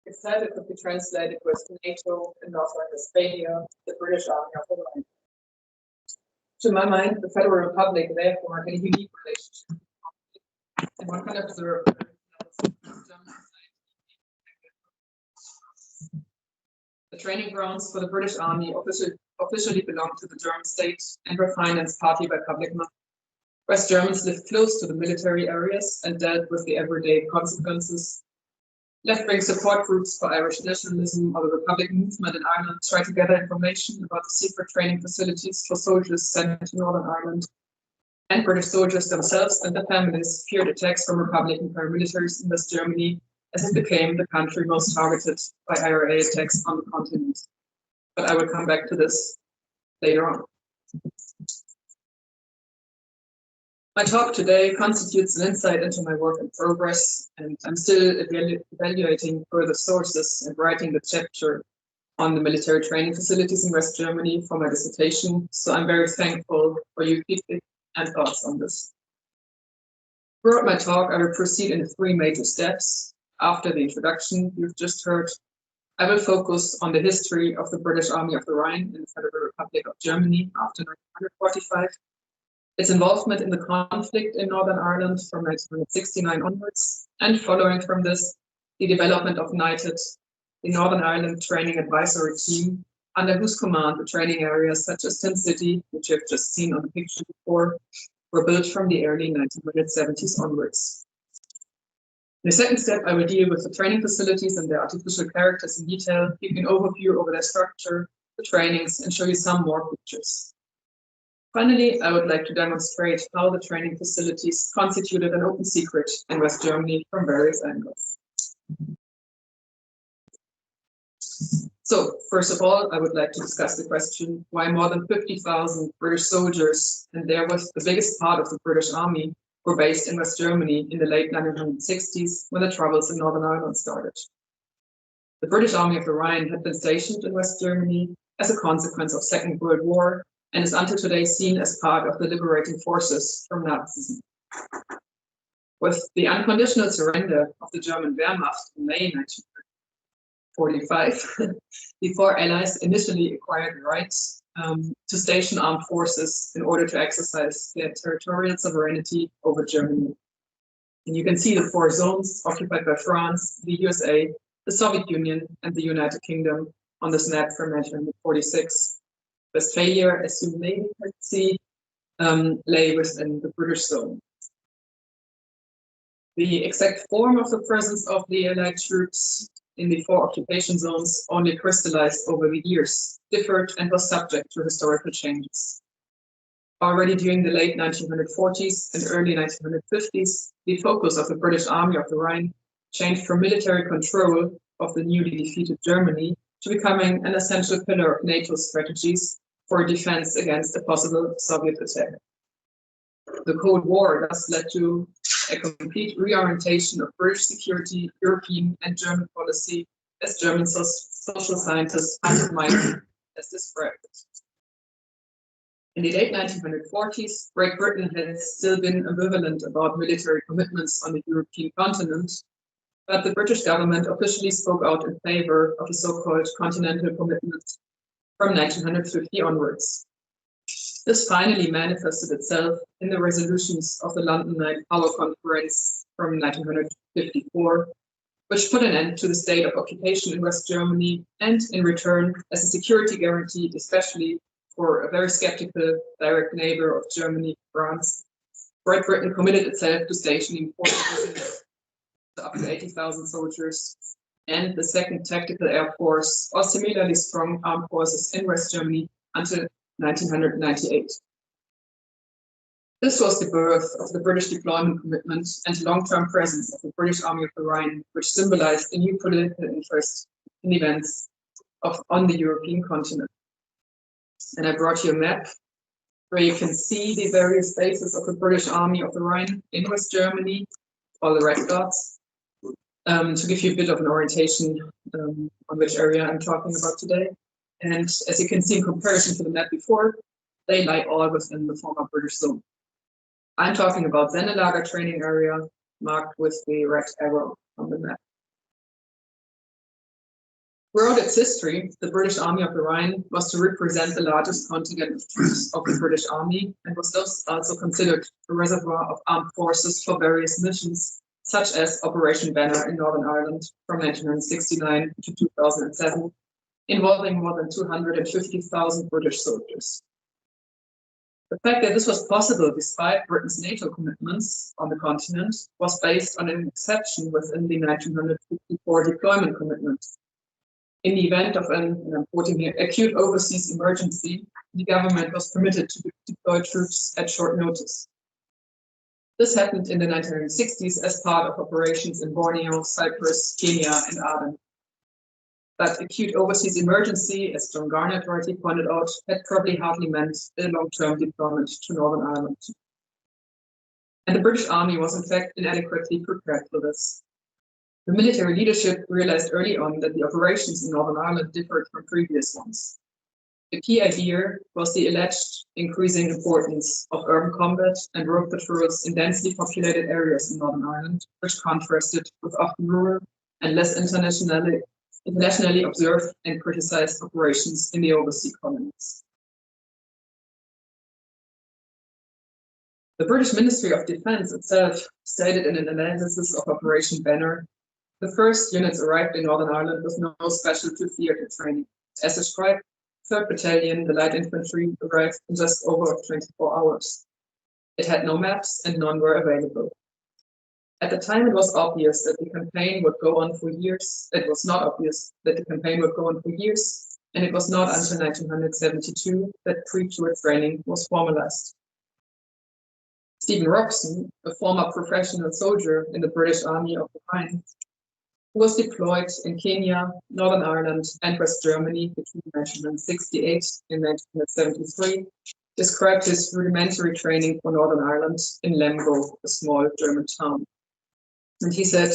Its title could be translated with NATO and North Westphalia, the British Army of the Rhine. To my mind, the Federal Republic therefore had a unique relationship. And one can observe the training grounds for the British Army officially belonged to the German state and were financed partly by public money. West Germans lived close to the military areas and dealt with the everyday consequences. Left-wing support groups for Irish nationalism or the Republican movement in Ireland tried to gather information about the secret training facilities for soldiers sent to Northern Ireland. And British soldiers themselves and their families feared attacks from Republican paramilitaries in West Germany, as it became the country most targeted by IRA attacks on the continent. But I will come back to this later on. My talk today constitutes an insight into my work in progress, and I'm still evaluating further sources and writing the chapter on the military training facilities in West Germany for my dissertation, so I'm very thankful for your feedback and thoughts on this. Throughout my talk, I will proceed in 3 major steps. After the introduction you've just heard, I will focus on the history of the British Army of the Rhine in the Federal Republic of Germany after 1945, its involvement in the conflict in Northern Ireland from 1969 onwards, and following from this, the development of NITAD, the Northern Ireland Training Advisory Team, under whose command the training areas such as Tin City, which you've just seen on the picture before, were built from the early 1970s onwards. In the second step, I will deal with the training facilities and their artificial characters in detail, give you an overview over their structure, the trainings, and show you some more pictures. Finally, I would like to demonstrate how the training facilities constituted an open secret in West Germany from various angles. So, first of all, I would like to discuss the question why more than 50,000 British soldiers, and there was the biggest part of the British Army, were based in West Germany in the late 1960s when the troubles in Northern Ireland started. The British Army of the Rhine had been stationed in West Germany as a consequence of the Second World War, and is until today seen as part of the liberating forces from Nazism. With the unconditional surrender of the German Wehrmacht in May 1945, the 4 allies initially acquired the rights to station armed forces in order to exercise their territorial sovereignty over Germany. And you can see the 4 zones occupied by France, the USA, the Soviet Union, and the United Kingdom on this map from 1946. Westphalia, as you may see, lay within the British zone. The exact form of the presence of the Allied troops in the 4 occupation zones only crystallized over the years, differed, and was subject to historical changes. Already during the late 1940s and early 1950s, the focus of the British Army of the Rhine changed from military control of the newly defeated Germany to becoming an essential pillar of NATO strategies for defense against a possible Soviet attack. The Cold War thus led to a complete reorientation of British security, European and German policy, as German social scientists undermined as described. In the late 1940s, Great Britain had still been ambivalent about military commitments on the European continent, but the British government officially spoke out in favor of a so-called continental commitment from 1950 onwards. This finally manifested itself in the resolutions of the London Night Power Conference from 1954, which put an end to the state of occupation in West Germany and, in return, as a security guarantee, especially for a very skeptical direct neighbor of Germany, France, Great Britain committed itself to stationing forces up to 80,000 soldiers, and the Second Tactical Air Force, or similarly strong armed forces in West Germany until 1998. This was the birth of the British deployment commitment and long-term presence of the British Army of the Rhine, which symbolized a new political interest in events on the European continent. And I brought you a map where you can see the various bases of the British Army of the Rhine in West Germany, all the red dots, to give you a bit of an orientation on which area I'm talking about today. And as you can see in comparison to the map before, they lie all within the former British zone. I'm talking about Sennelager training area, marked with the red arrow on the map. Throughout its history, the British Army of the Rhine was to represent the largest contingent of troops of the British Army and was thus also considered a reservoir of armed forces for various missions, such as Operation Banner in Northern Ireland from 1969 to 2007, involving more than 250,000 British soldiers. The fact that this was possible despite Britain's NATO commitments on the continent was based on an exception within the 1954 deployment commitment. In the event of an, I'm quoting here, acute overseas emergency, the government was permitted to deploy troops at short notice. This happened in the 1960s as part of operations in Borneo, Cyprus, Kenya, and Aden. But acute overseas emergency, as John Garnett rightly pointed out, had probably hardly meant a long-term deployment to Northern Ireland. And the British Army was in fact inadequately prepared for this. The military leadership realized early on that the operations in Northern Ireland differed from previous ones. The key idea was the alleged increasing importance of urban combat and road patrols in densely populated areas in Northern Ireland, which contrasted with often rural and less internationally observed and criticized operations in the overseas colonies. The British Ministry of Defence itself stated in an analysis of Operation Banner, the first units arrived in Northern Ireland with no specialty theatre training. As described, 3rd Battalion, the light infantry, arrived in just over 24 hours. It had no maps and none were available. At the time, it was obvious that the campaign would go on for years. It was not obvious that the campaign would go on for years, and it was not until 1972 that pre-tour training was formalized. Stephen Robson, a former professional soldier in the British Army of the Rhine, who was deployed in Kenya, Northern Ireland, and West Germany between 1968 and 1973, described his rudimentary training for Northern Ireland in Lemgo, a small German town. And he said,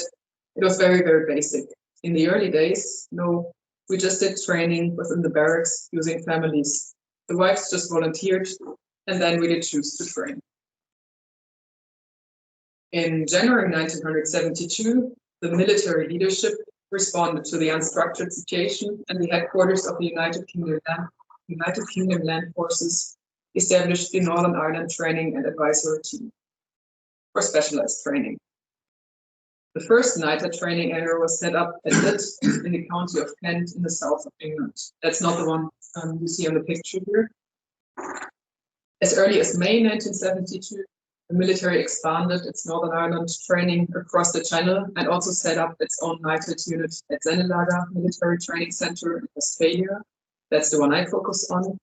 it was very, very basic. In the early days, no, we just did training within the barracks using families. The wives just volunteered, and then we did choose to train. In January 1972, the military leadership responded to the unstructured situation, and the headquarters of the United Kingdom Land Forces established the Northern Ireland Training and Advisory Team for specialized training. The first NITA training area was set up at Litt in the county of Kent in the south of England. That's not the one you see on the picture here. As early as May 1972, the military expanded its Northern Ireland training across the Channel and also set up its own NITA unit at Sennelager Military Training Centre in Westphalia. That's the one I focus on.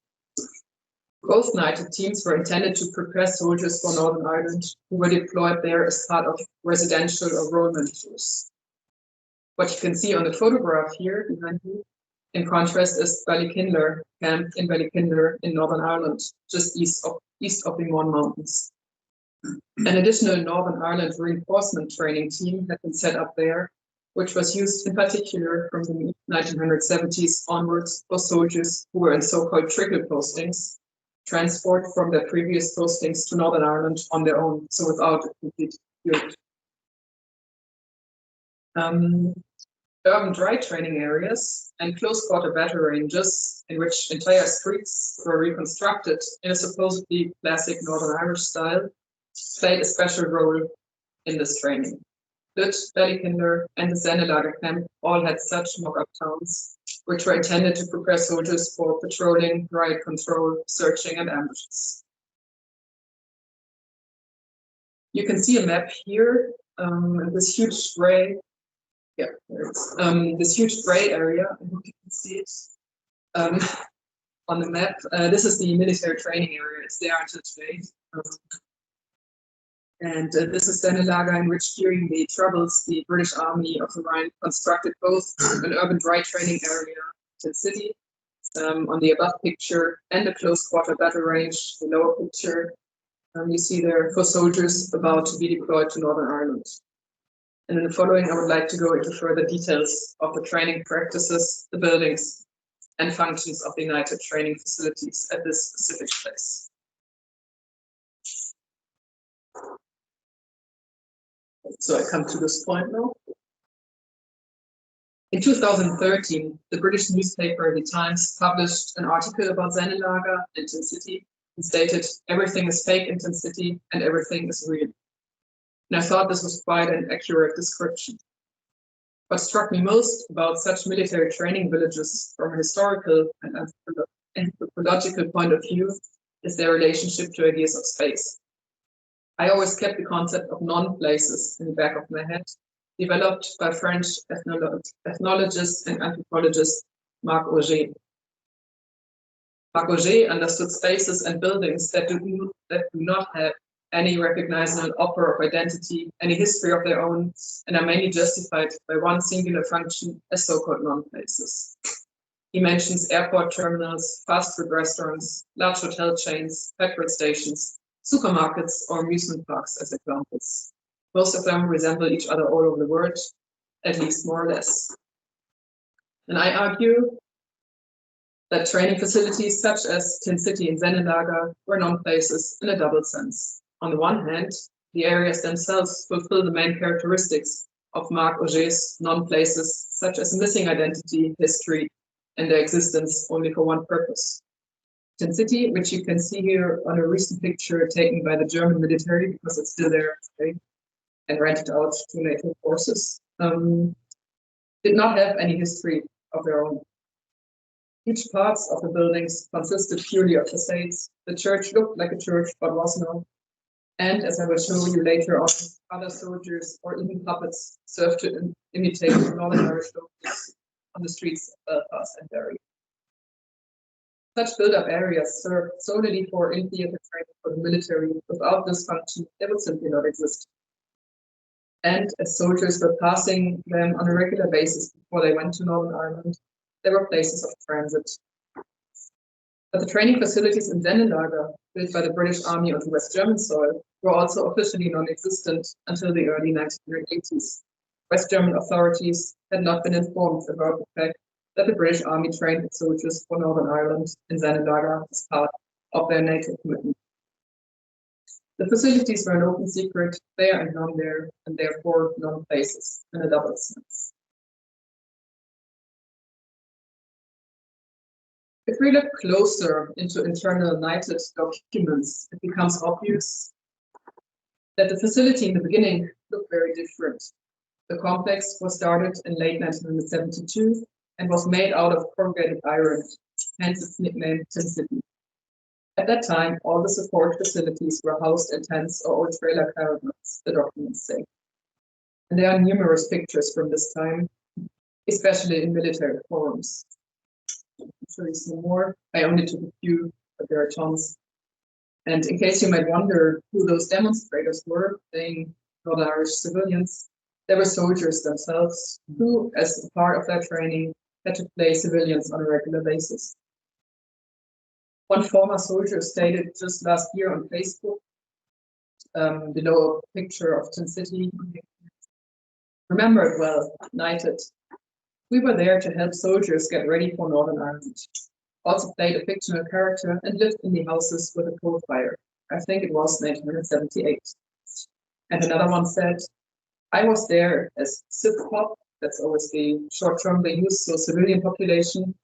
Both NITA teams were intended to prepare soldiers for Northern Ireland who were deployed there as part of residential or enrollment tours. What you can see on the photograph here behind you, in contrast, is Ballykinler camp in Ballykinler in Northern Ireland, just east of the Mourne Mountains. An additional Northern Ireland reinforcement training team had been set up there, which was used in particular from the 1970s onwards for soldiers who were in so-called trickle postings, transport from their previous postings to Northern Ireland on their own, so without a complete unit. Urban dry training areas and close-quarter battle ranges in which entire streets were reconstructed in a supposedly classic Northern Irish style played a special role in this training. Litt, Ballykinler, and the Sennelager camp all had such mock-up towns which were intended to prepare soldiers for patrolling, riot control, searching, and ambushes. You can see a map here, this huge gray, this huge gray area. I hope you can see it on the map. This is the military training area. It's there until today. This is Sennelager, in which during the Troubles, the British Army of the Rhine constructed both an urban dry training area in the city, on the above picture, and a close quarter battle range, the lower picture. You see there for soldiers about to be deployed to Northern Ireland. And in the following, I would like to go into further details of the training practices, the buildings, and functions of the United training facilities at this specific place. So I come to this point now. In 2013, the British newspaper The Times published an article about Sennelager and Tin City and stated, "Everything is fake in Tin City and everything is real." And I thought this was quite an accurate description. What struck me most about such military training villages from a historical and anthropological point of view is their relationship to ideas of space. I always kept the concept of non-places in the back of my head, developed by French ethnologist and anthropologist Marc Auger. Marc Auger understood spaces and buildings that do not have any recognizable offer of identity, any history of their own, and are mainly justified by one singular function as so-called non-places. He mentions airport terminals, fast food restaurants, large hotel chains, petrol stations, supermarkets, or amusement parks as examples. Most of them resemble each other all over the world, at least more or less. And I argue that training facilities such as Tin City and Sennelager were non-places in a double sense. On the one hand, the areas themselves fulfill the main characteristics of Marc Auger's non-places, such as missing identity, history, and their existence only for one purpose. Tin City, which you can see here on a recent picture taken by the German military, because it's still there today, and rented out to NATO forces, did not have any history of their own. Each parts of the buildings consisted purely of facades. The church looked like a church, but was not. And as I will show you later on, other soldiers or even puppets served to imitate Northern Irish locals on the streets of Belfast and Derry. Such built-up areas served solely for in-theater training for the military. Without this function, they would simply not exist. And as soldiers were passing them on a regular basis before they went to Northern Ireland, they were places of transit. But the training facilities in Sennelager, built by the British Army on West German soil, were also officially non-existent until the early 1980s. West German authorities had not been informed about the fact that the British Army trained its soldiers for Northern Ireland in Sennelager as part of their NATO commitment. The facilities were an open secret, there and none there, and therefore non-places in a double sense. If we look closer into internal United documents, it becomes obvious that the facility in the beginning looked very different. The complex was started in late 1972 and was made out of corrugated iron, hence its nickname Tin City. At that time, all the support facilities were housed in tents or old trailer caravans, the documents say. And there are numerous pictures from this time, especially in military forums. I'll show you some more. I only took a few, but there are tons. And in case you might wonder who those demonstrators were, being Northern Irish civilians, they were soldiers themselves who, as a part of their training, had to play civilians on a regular basis. One former soldier stated just last year on Facebook, below a picture of Tin City, "Remember it well, United. We were there to help soldiers get ready for Northern Ireland. Also played a fictional character and lived in the houses with a coal fire. I think it was 1978. And another one said, "I was there as CivPop," that's always the short term they use, so civilian population.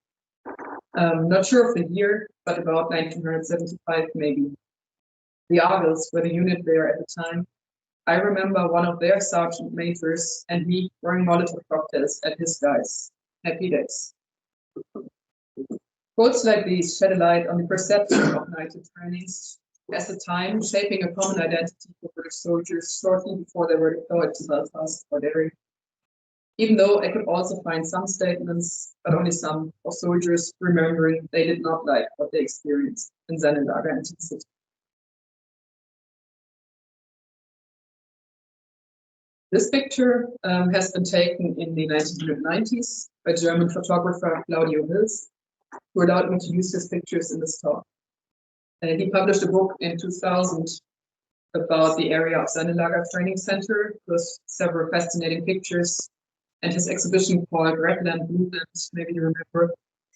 Not sure of the year, but about 1975 maybe. The Argylls were the unit there at the time. I remember one of their sergeant majors and me throwing Molotov cocktails at his guys. Happy days." Quotes like these shed a light on the perception of knighted trainings as a time shaping a common identity for British soldiers shortly before they were deployed to Belfast or Derry. Even though I could also find some statements, but only some, of soldiers remembering they did not like what they experienced in Sennelager and City. This picture has been taken in the 1990s by German photographer Claudio Hills, who allowed me to use his pictures in this talk. And he published a book in 2000 about the area of Sennelager Training Center with several fascinating pictures. And his exhibition called Red Land, Blue Land, maybe you remember,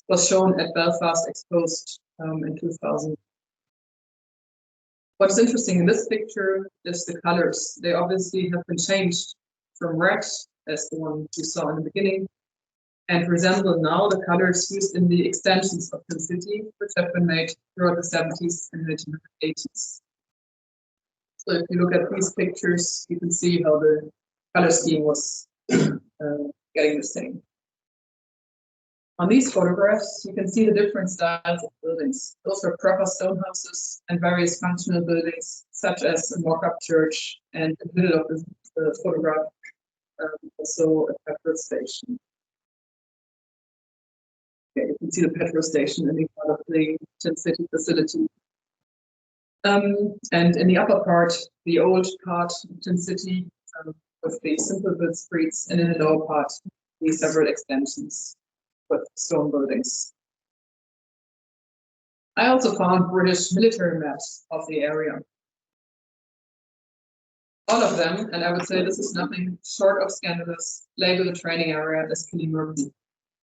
was shown at Belfast Exposed in 2000. What's interesting in this picture is the colors. They obviously have been changed from red, as the one you saw in the beginning, and resemble now the colors used in the extensions of the city, which have been made throughout the 70s and 1980s. So if you look at these pictures, you can see how the color scheme was getting the same. On these photographs, you can see the different styles of buildings. Those are proper stone houses and various functional buildings, such as a mock-up church, and in the middle of the photograph, also a petrol station. Okay, you can see the petrol station in the part of the Tin City facility. And in the upper part, the old part of Tin City, with the simple built streets, and in the lower part, the several extensions with stone buildings. I also found British military maps of the area. All of them, and I would say this is nothing short of scandalous, label the training area as Ballymurphy.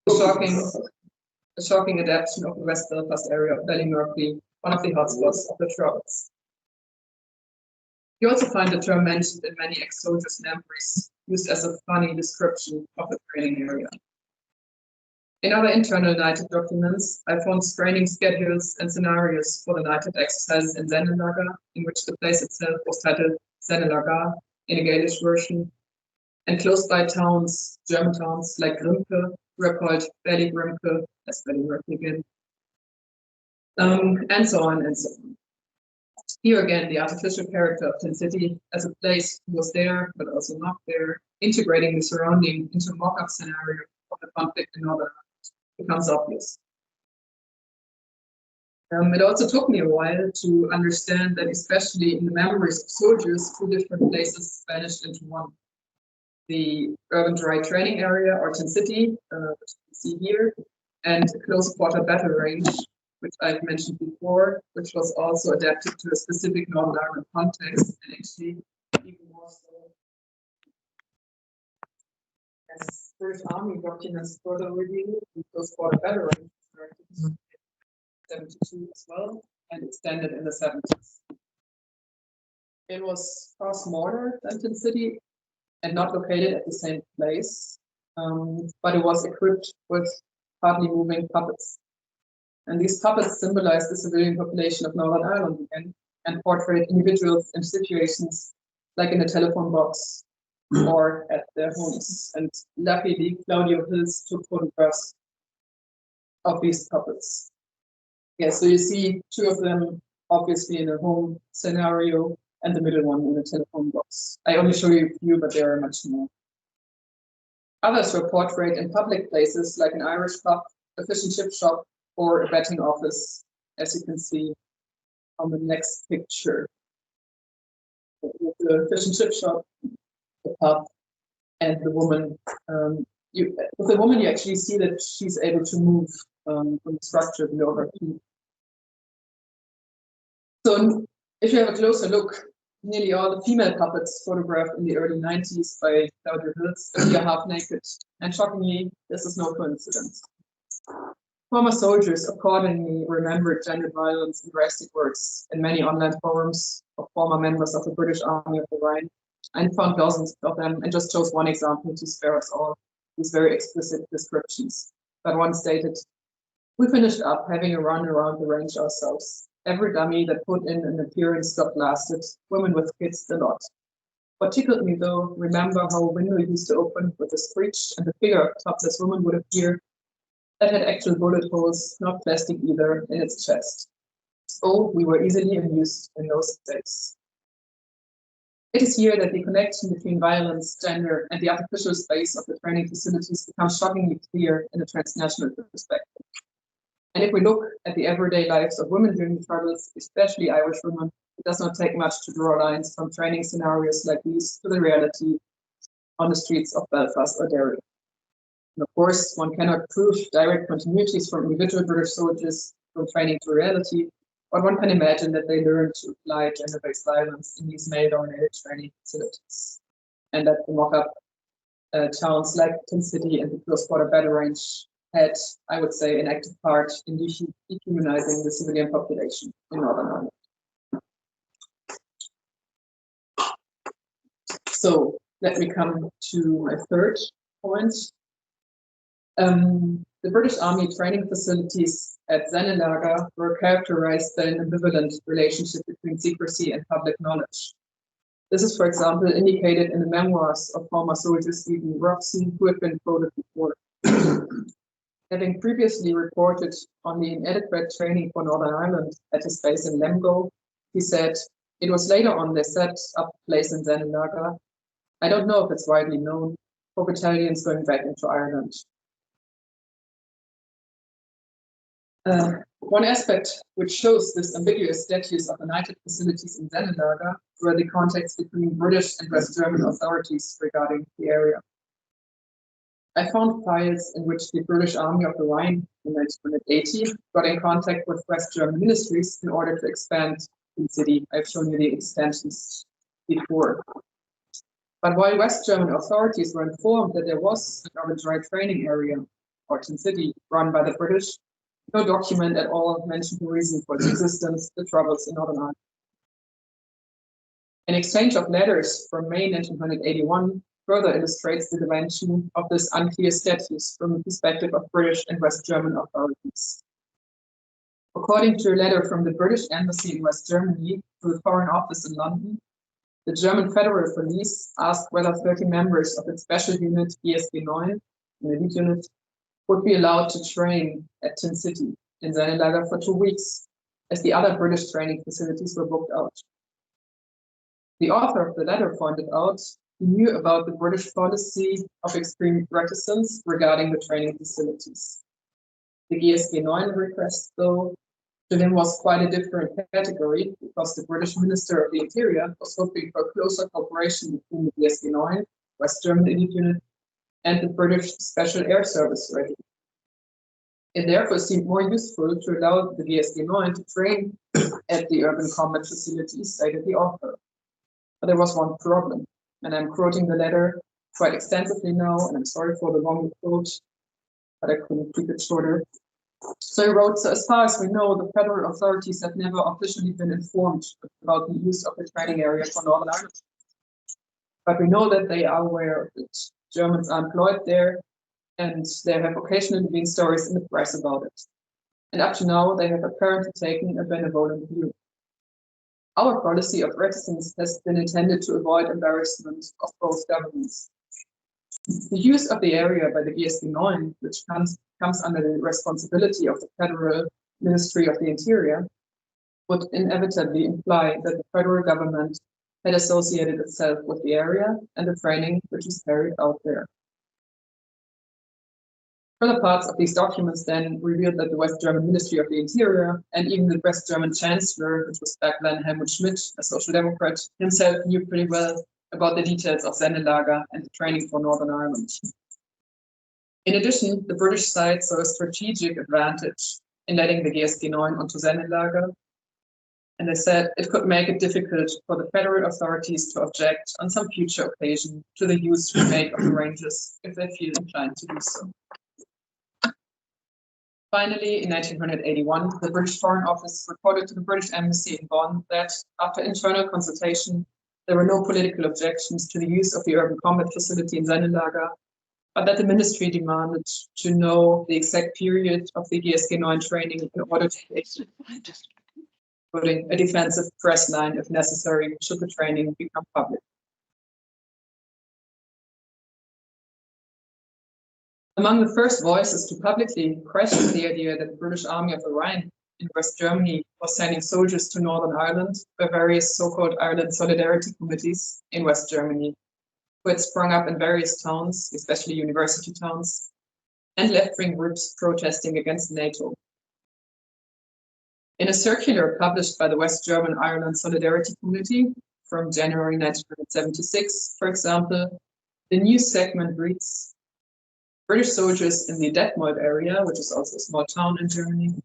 A shocking adaptation of the West Belfast area of Ballymurphy, one of the hotspots of the Troubles. You also find the term mentioned in many ex-soldiers' memories, used as a funny description of the training area. In other internal NITED documents, I found training schedules and scenarios for the NITED exercises in Sennelager, in which the place itself was titled Sennelager in a Galish version, and close by towns, German towns like Grimke, were called Ballygrimke, as Ballymurphy again, and so on and so on. Here again, the artificial character of Tin City as a place who was there, but also not there, integrating the surrounding into a mock-up scenario of the conflict in Northern Ireland becomes obvious. It also took me a while to understand that, especially in the memories of soldiers, two different places vanished into one. The urban dry training area, or Tin City, which you can see here, and a close quarter battle range, which I've mentioned before, which was also adapted to a specific Northern Ireland context, and actually even more so as British Army documents further review. The close quarter battle range started in 1972 as well, and extended in the 70s. It was far smaller than Tin City and not located at the same place, but it was equipped with partly moving puppets. And these puppets symbolize the civilian population of Northern Ireland again, and portray individuals in situations like in a telephone box or at their homes. And luckily, Claudio Hills took photographs of these puppets. Yeah, so you see two of them obviously in a home scenario, and the middle one in a telephone box. I only show you a few, but there are much more. Others were portrayed in public places like an Irish pub, a fish and chip shop, or a betting office, as you can see on the next picture. The fish and chip shop, the pub, and the woman. With the woman, you actually see that she's able to move from the structure below her feet. So if you have a closer look, nearly all the female puppets photographed in the early 90s by Claudio Hills appear half naked. And shockingly, this is no coincidence. Former soldiers accordingly remembered gender violence and drastic words in many online forums of former members of the British Army of the Rhine. I found dozens of them and just chose one example to spare us all these very explicit descriptions. But one stated, "We finished up having a run around the range ourselves. Every dummy that put in an appearance got blasted, women with kids the lot. What tickled me though, remember how a window used to open with a screech and the figure of a topless woman would appear. that had actual bullet holes, not plastic either, in its chest. So we were easily amused in those days. It is here that the connection between violence, gender, and the artificial space of the training facilities becomes shockingly clear in a transnational perspective. And if we look at the everyday lives of women during the Troubles, especially Irish women, it does not take much to draw lines from training scenarios like these to the reality on the streets of Belfast or Derry. And of course, one cannot prove direct continuities from individual British soldiers from training to reality, but one can imagine that they learned to apply gender-based violence in these male-dominated training facilities, and that the mock-up towns like Tin City and the close border battle range had, I would say, an active part in dehumanizing the civilian population in Northern Ireland. So let me come to my third point. The British Army training facilities at Sennelager were characterized by an ambivalent relationship between secrecy and public knowledge. This is, for example, indicated in the memoirs of former soldier Stephen Robson, who had been quoted before. Having previously reported on the inadequate training for Northern Ireland at his base in Lemgo, he said, "It was later on they set up a place in Sennelager. I don't know if it's widely known, for battalions going back into Ireland." One aspect which shows this ambiguous status of united facilities in Sennelager were the contacts between British and West German authorities regarding the area. I found files in which the British Army of the Rhine in 1980 got in contact with West German ministries in order to expand the city. I've shown you the extensions before. But while West German authorities were informed that there was an arbitrary training area, or Tin City, run by the British, no document at all mentioned the reason for its existence, the Troubles in Northern Ireland. An exchange of letters from May 1981 further illustrates the dimension of this unclear status from the perspective of British and West German authorities. According to a letter from the British Embassy in West Germany to the Foreign Office in London, the German Federal Police asked whether 30 members of its special unit GSG 9, an elite unit, would be allowed to train at Tin City in Sennelager for 2 weeks, as the other British training facilities were booked out. The author of the letter pointed out he knew about the British policy of extreme reticence regarding the training facilities. The GSG 9 request, though, to him was quite a different category, because the British Minister of the Interior was hoping for closer cooperation between the GSG 9, West German elite unit, and the British Special Air Service Regiment. It therefore seemed more useful to allow the GSG 9 to train at the urban combat facilities, stated the author. But there was one problem, and I'm quoting the letter quite extensively now, and I'm sorry for the long quote, but I couldn't keep it shorter. So he wrote, "So as far as we know, the federal authorities have never officially been informed about the use of the training area for Northern Ireland. But we know that they are aware of it. Germans are employed there, and there have occasionally been stories in the press about it. And up to now, they have apparently taken a benevolent view. Our policy of reticence has been intended to avoid embarrassment of both governments. The use of the area by the GSG 9, which comes under the responsibility of the Federal Ministry of the Interior, would inevitably imply that the federal government had associated itself with the area and the training which is carried out there." Further parts of these documents then revealed that the West German Ministry of the Interior and even the West German Chancellor, which was back then Helmut Schmidt, a Social Democrat, himself knew pretty well about the details of Sennelager and the training for Northern Ireland. In addition, the British side saw a strategic advantage in letting the GSG 9 onto Sennelager, and they said it could make it difficult for the federal authorities to object on some future occasion to the use we make of the ranges if they feel inclined to do so. Finally, in 1981, the British Foreign Office reported to the British Embassy in Bonn that, after internal consultation, there were no political objections to the use of the urban combat facility in Sennelager, but that the ministry demanded to know the exact period of the GSG 9 training in order to putting a defensive press line if necessary should the training become public. Among the first voices to publicly question the idea that the British Army of the Rhine in West Germany was sending soldiers to Northern Ireland were various so-called Ireland Solidarity Committees in West Germany, who had sprung up in various towns, especially university towns, and left-wing groups protesting against NATO. In a circular published by the West German Ireland Solidarity Committee from January 1976, for example, the news segment reads, British soldiers in the Detmold area, which is also a small town in Germany,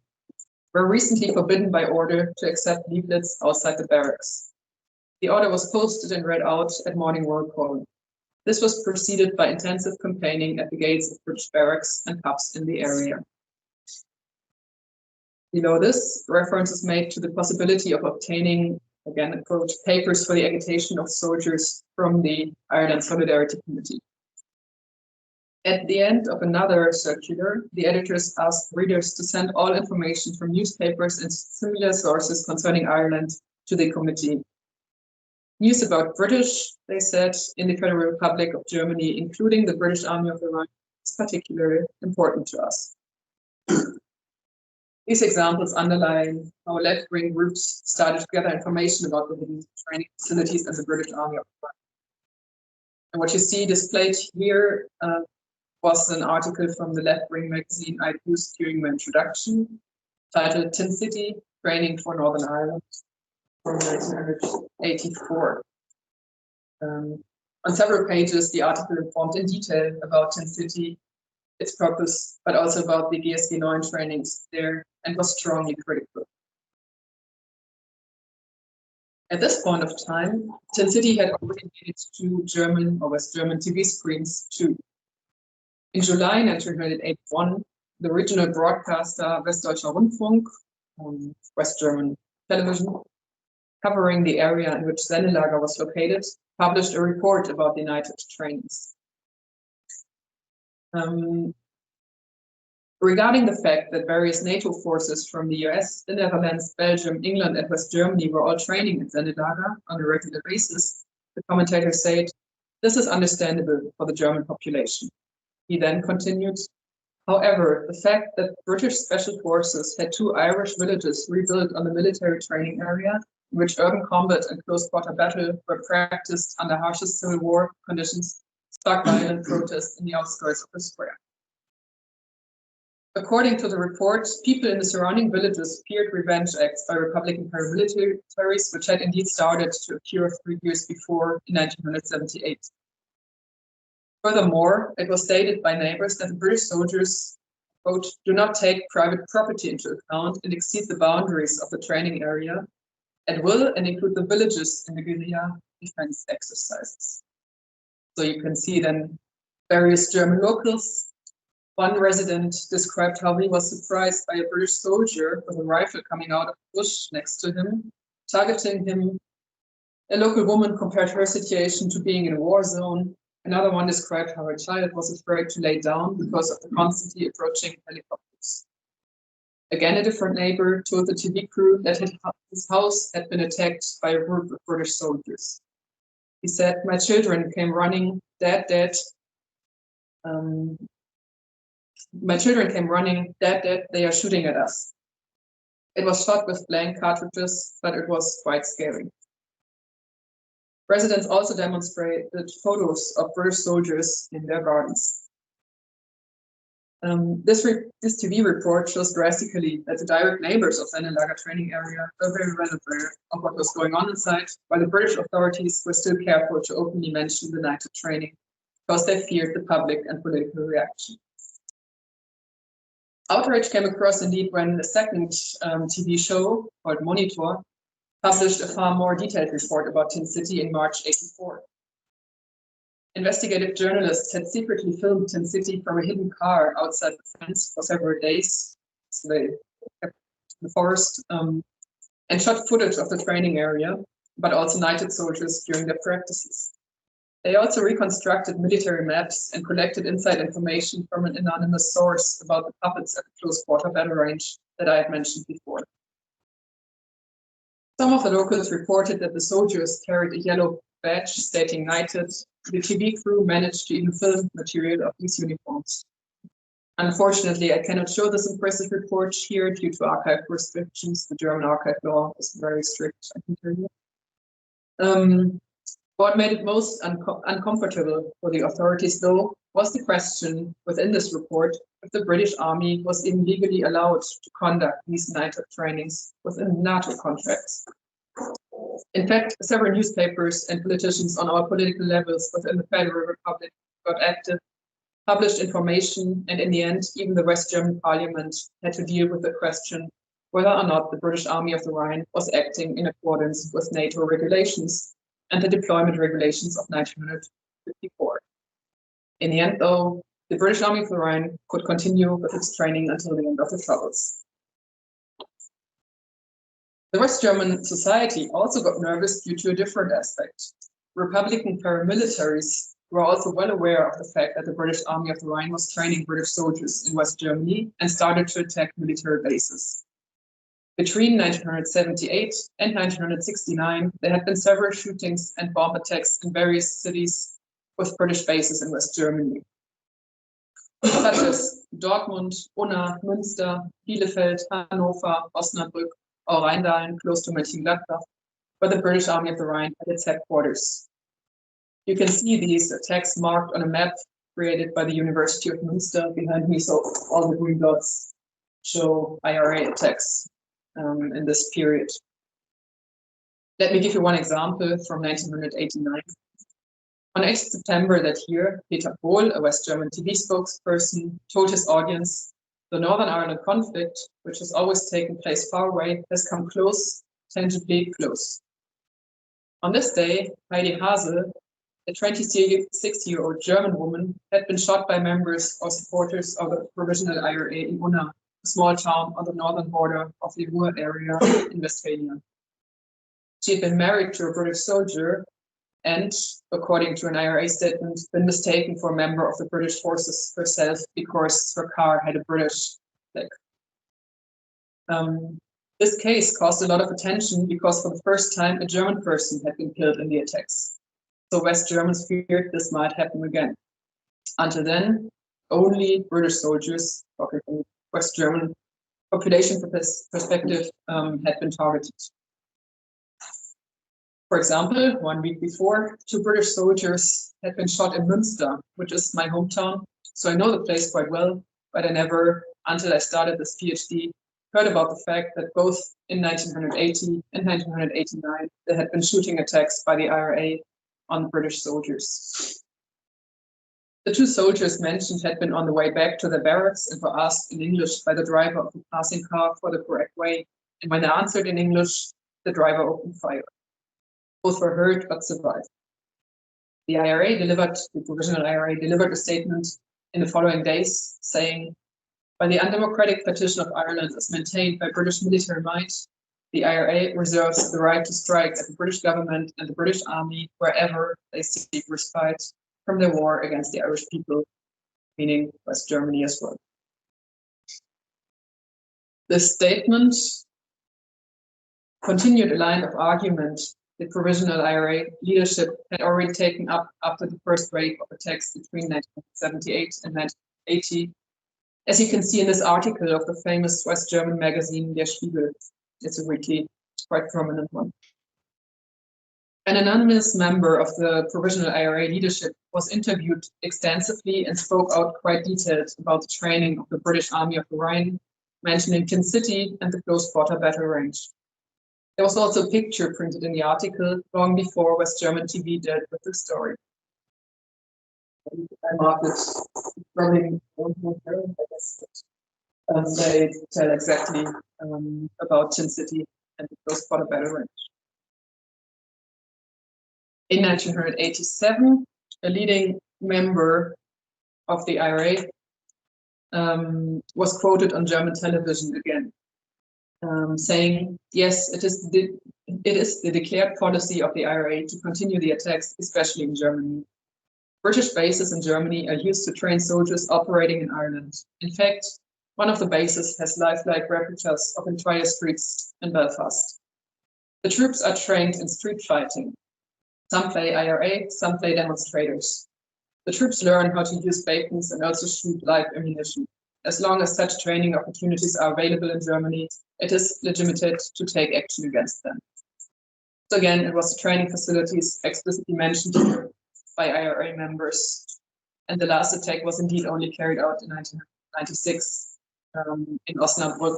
were recently forbidden by order to accept leaflets outside the barracks. The order was posted and read out at morning roll call. This was preceded by intensive campaigning at the gates of British barracks and pubs in the area. Below this, reference is made to the possibility of obtaining, again, I quote, papers for the agitation of soldiers from the Ireland Solidarity Committee. At the end of another circular, the editors asked readers to send all information from newspapers and similar sources concerning Ireland to the committee. News about British, they said, in the Federal Republic of Germany, including the British Army of the Rhine, is particularly important to us. These examples underline how left-wing groups started to gather information about the hidden training facilities in the British Army of the Rhine. And what you see displayed here was an article from the left-wing magazine I'd used during my introduction, titled Tin City, Training for Northern Ireland, from 1984. On several pages, the article informed in detail about Tin City, its purpose, but also about the GSG 9 trainings there, and was strongly critical. At this point of time, Tin City had already made it to German or West German TV screens too. In July 1981, the regional broadcaster Westdeutscher Rundfunk, West German television, covering the area in which Sennelager was located, published a report about the United trainings. Regarding the fact that various NATO forces from the US, the Netherlands, Belgium, England, and West Germany were all training at Sennelager on a regular basis, the commentator said, this is understandable for the German population. He then continued, however, the fact that British Special Forces had 2 Irish villages rebuilt on the military training area, in which urban combat and close-quarter battle were practiced under harshest civil war conditions, sparked violent protests in the outskirts of the square. According to the report, people in the surrounding villages feared revenge acts by Republican paramilitaries, which had indeed started to occur 3 years before in 1978. Furthermore, it was stated by neighbors that the British soldiers, quote, do not take private property into account and exceed the boundaries of the training area at will and include the villages in the guerrilla defense exercises. So you can see then various German locals. One resident described how he was surprised by a British soldier with a rifle coming out of the bush next to him, targeting him. A local woman compared her situation to being in a war zone. Another one described how her child was afraid to lay down because of the constantly approaching helicopters. Again, a different neighbor told the TV crew that his house had been attacked by a group of British soldiers. He said, my children came running, dead. My children came running, dead, they are shooting at us. It was shot with blank cartridges, but it was quite scary. Residents also demonstrated photos of British soldiers in their gardens. This TV report shows drastically that the direct neighbors of the Sennelager training area were very well aware of what was going on inside, while the British authorities were still careful to openly mention the night of training because they feared the public and political reaction. Outrage came across indeed when the second TV show, called Monitor, published a far more detailed report about Tin City in March '84. Investigative journalists had secretly filmed Tin City from a hidden car outside the fence for several days. So they kept in the forest and shot footage of the training area, but also knighted soldiers during their practices. They also reconstructed military maps and collected inside information from an anonymous source about the puppets at the close-quarter battle range that I had mentioned before. Some of the locals reported that the soldiers carried a yellow badge stating knighted. The TV crew managed to even film material of these uniforms. Unfortunately, I cannot show this impressive report here due to archive restrictions. The German archive law is very strict, I can tell you. What made it most uncomfortable for the authorities, though, was the question within this report if the British Army was even legally allowed to conduct these NATO trainings within NATO contracts. In fact, several newspapers and politicians on all political levels within the Federal Republic got active, published information, and in the end, even the West German Parliament had to deal with the question whether or not the British Army of the Rhine was acting in accordance with NATO regulations and the deployment regulations of 1954. In the end, though, the British Army of the Rhine could continue with its training until the end of the Troubles. The West German society also got nervous due to a different aspect. Republican paramilitaries were also well aware of the fact that the British Army of the Rhine was training British soldiers in West Germany and started to attack military bases. Between 1978 and 1969, there had been several shootings and bomb attacks in various cities with British bases in West Germany, such as Dortmund, Unna, Münster, Bielefeld, Hannover, Osnabrück, or Rheindalen, close to Mönchengladbach, where the British Army of the Rhine had its headquarters. You can see these attacks marked on a map created by the University of Münster behind me, so all the green dots show IRA attacks in this period. Let me give you one example from 1989. On 8 September that year, Peter Pohl, a West German TV spokesperson, told his audience, "The Northern Ireland conflict, which has always taken place far away, has come close, tangibly close." On this day, Heidi Hase, a 26-year-old German woman, had been shot by members or supporters of the Provisional IRA in Unna, a small town on the northern border of the Ruhr area in Westphalia. She had been married to a British soldier and, according to an IRA statement, been mistaken for a member of the British forces herself because her car had a British flag. This case caused a lot of attention because for the first time a German person had been killed in the attacks. So West Germans feared this might happen again. Until then, only British soldiers, talking from West German population perspective, had been targeted. For example, 1 week before, 2 British soldiers had been shot in Münster, which is my hometown, so I know the place quite well, but I never, until I started this PhD, heard about the fact that both in 1980 and 1989, there had been shooting attacks by the IRA on British soldiers. The 2 soldiers mentioned had been on the way back to their barracks and were asked in English by the driver of the passing car for the correct way, and when they answered in English, the driver opened fire. Both were hurt but survived. The Provisional IRA delivered a statement in the following days saying, "By the undemocratic partition of Ireland as maintained by British military might, the IRA reserves the right to strike at the British government and the British Army wherever they seek respite from their war against the Irish people," meaning West Germany as well. This statement continued a line of argument the Provisional IRA leadership had already taken up after the first wave of attacks between 1978 and 1980, as you can see in this article of the famous West German magazine Der Spiegel. It's a weekly, quite prominent one. An anonymous member of the Provisional IRA leadership was interviewed extensively and spoke out quite detailed about the training of the British Army of the Rhine, mentioning Tin City and the close quarter battle range. There was also a picture printed in the article long before West German TV dealt with the story. I marked it running, they tell exactly about Tin City and the close quarter battle range. In 1987, a leading member of the IRA was quoted on German television again, saying, "Yes, it is the declared policy of the IRA to continue the attacks, especially in Germany. British bases in Germany are used to train soldiers operating in Ireland. In fact, one of the bases has lifelike replicas of entire streets in Belfast. The troops are trained in street fighting. Some play IRA, some play demonstrators. The troops learn how to use batons and also shoot live ammunition. as long as such training opportunities are available in Germany, it is legitimate to take action against them. So again, it was the training facilities explicitly mentioned here by IRA members. And the last attack was indeed only carried out in 1996 in Osnabrück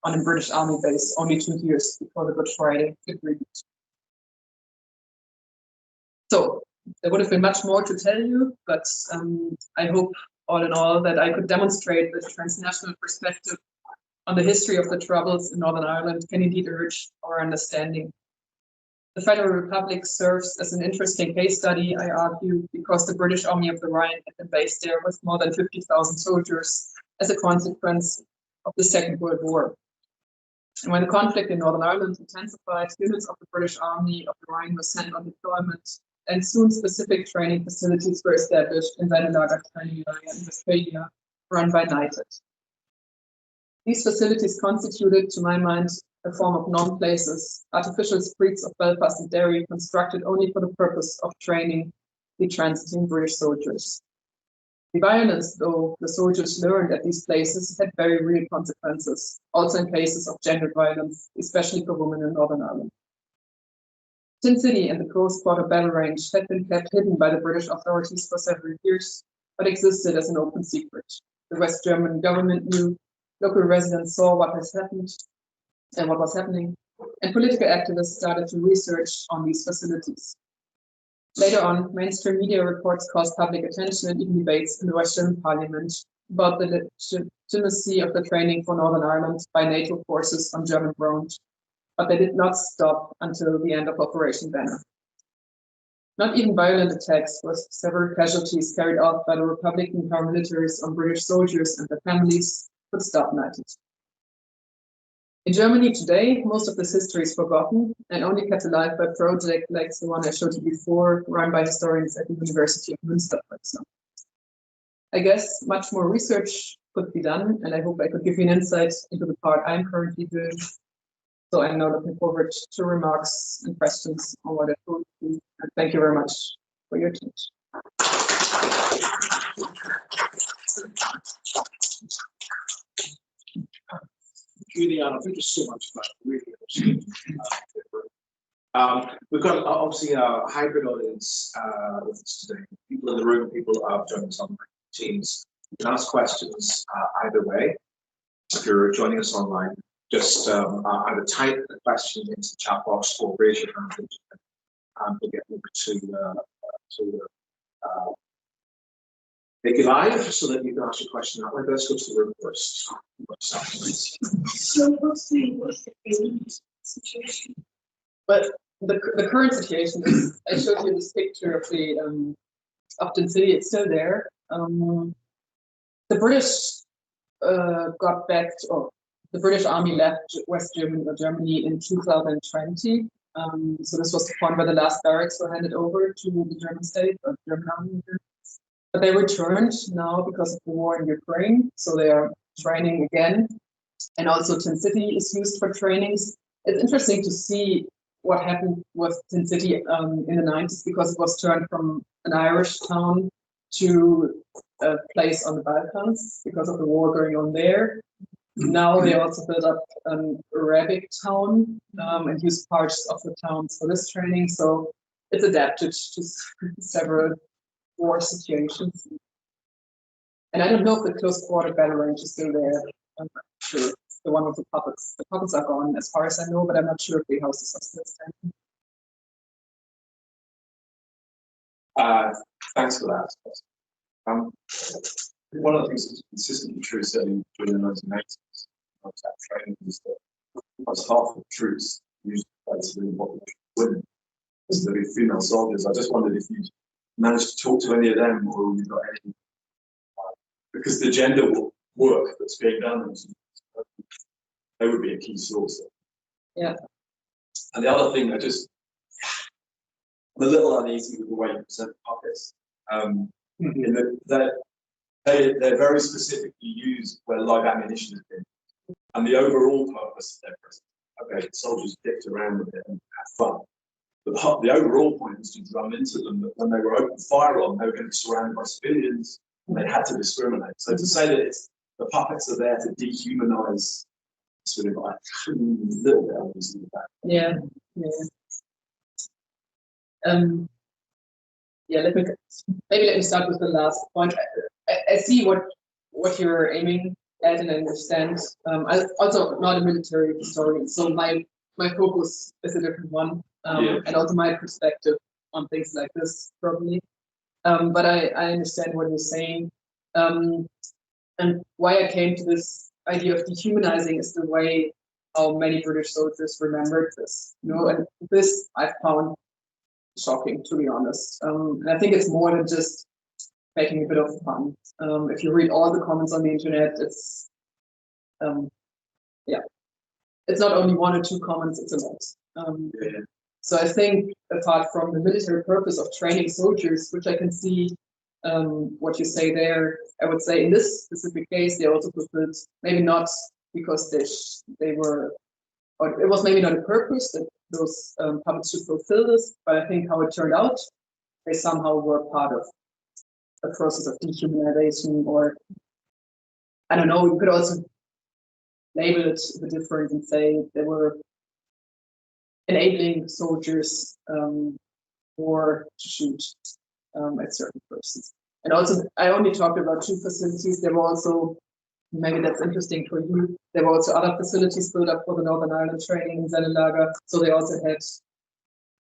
on a British Army base, only 2 years before the Good Friday Agreement. So there would have been much more to tell you, but I hope all in all that I could demonstrate the transnational perspective on the history of the troubles in Northern Ireland can indeed urge our understanding. The Federal Republic serves as an interesting case study, I argue, because the British Army of the Rhine had been based there with more than 50,000 soldiers as a consequence of the Second World War. And when the conflict in Northern Ireland intensified, units of the British Army of the Rhine were sent on deployment, and soon specific training facilities were established in Sennelager training area in Westphalia, run by United. These facilities constituted, to my mind, a form of non-places, artificial streets of Belfast and Derry constructed only for the purpose of training the transiting British soldiers. The violence, though the soldiers learned at these places, had very real consequences, also in cases of gendered violence, especially for women in Northern Ireland. Tin City and the close border battle range had been kept hidden by the British authorities for several years, but existed as an open secret. The West German government knew, local residents saw what has happened and what was happening, and political activists started to research on these facilities. Later on, mainstream media reports caused public attention and even debates in the Western Parliament about the legitimacy of the training for Northern Ireland by NATO forces on German ground, but they did not stop until the end of Operation Banner. Not even violent attacks with several casualties carried out by the Republican paramilitaries on British soldiers and their families could stop United. In Germany today, most of this history is forgotten and only kept alive by projects like the one I showed you before, run by historians at the University of Münster, for example. I guess much more research could be done, and I hope I could give you an insight into the part I'm currently doing. So I'm now looking forward to remarks and questions on what I told you. And thank you very much for your attention. Juliane, thank you so much for that. Really interesting. We've got obviously a hybrid audience with us today. People in the room, people who have joined us on Teams. You can ask questions either way. If you're joining us online, just either type the question into the chat box or raise your hand and we'll get over to make it live so that you can ask your question that way. Let's go to the room first. So what's the situation? But the current situation is, I showed you this picture of the Tin City. It's still there. The British got back, or the British Army left West Germany in 2020. So this was the point where the last barracks were handed over to the German state or German army. But they returned now because of the war in Ukraine. So they are training again. And also Tin City is used for trainings. It's interesting to see what happened with Tin City in the 90s, because it was turned from an Irish town to a place on the Balkans because of the war going on there. Now they also built up an Arabic town and use parts of the towns for this training. So it's adapted to several war situations. And I don't know if the close border battle range is still there. I'm not sure. The one with the puppets. The puppets are gone as far as I know, but I'm not sure if the houses are still standing. Thanks for that. One of the things that's consistently true, certainly during the 1980s, that training was that almost half of the troops, usually relatively women, as the female soldiers. I just wondered if you managed to talk to any of them, or you got any, because the gender work that's being done, they would be a key source. Yeah. And the other thing, I'm a little uneasy with the way you present the puppets. In that they're very specifically used where live ammunition has been. And the overall purpose of their presence, okay, the soldiers dipped around with it and had fun. But the overall point was to drum into them that when they were open fire on, they were going to be surrounded by civilians and they had to discriminate. So to say that it's the puppets are there to dehumanize sort of like a little bit of this in the back. Yeah, yeah. Let me start with the last point. I see what you're aiming at and understand. I'm also not a military historian, so my focus is a different one, and also my perspective on things like this probably. But I understand what you're saying, and why I came to this idea of dehumanizing is the way how many British soldiers remembered this, and this I found shocking, to be honest. And I think it's more than just making a bit of fun. If you read all the comments on the internet, it's it's not only one or two comments, it's a lot. So I think apart from the military purpose of training soldiers, which I can see what you say there, I would say in this specific case, they also fulfilled, maybe not because they were, or it was maybe not a purpose that those puppets should fulfill this, but I think how it turned out, they somehow were part of a process of dehumanization, or I don't know, we could also label it a bit different and say they were enabling soldiers or to shoot at certain persons. And also, I only talked about 2 facilities. There were also, maybe that's interesting for you, there were also other facilities built up for the Northern Ireland training in Sennelager. So they also had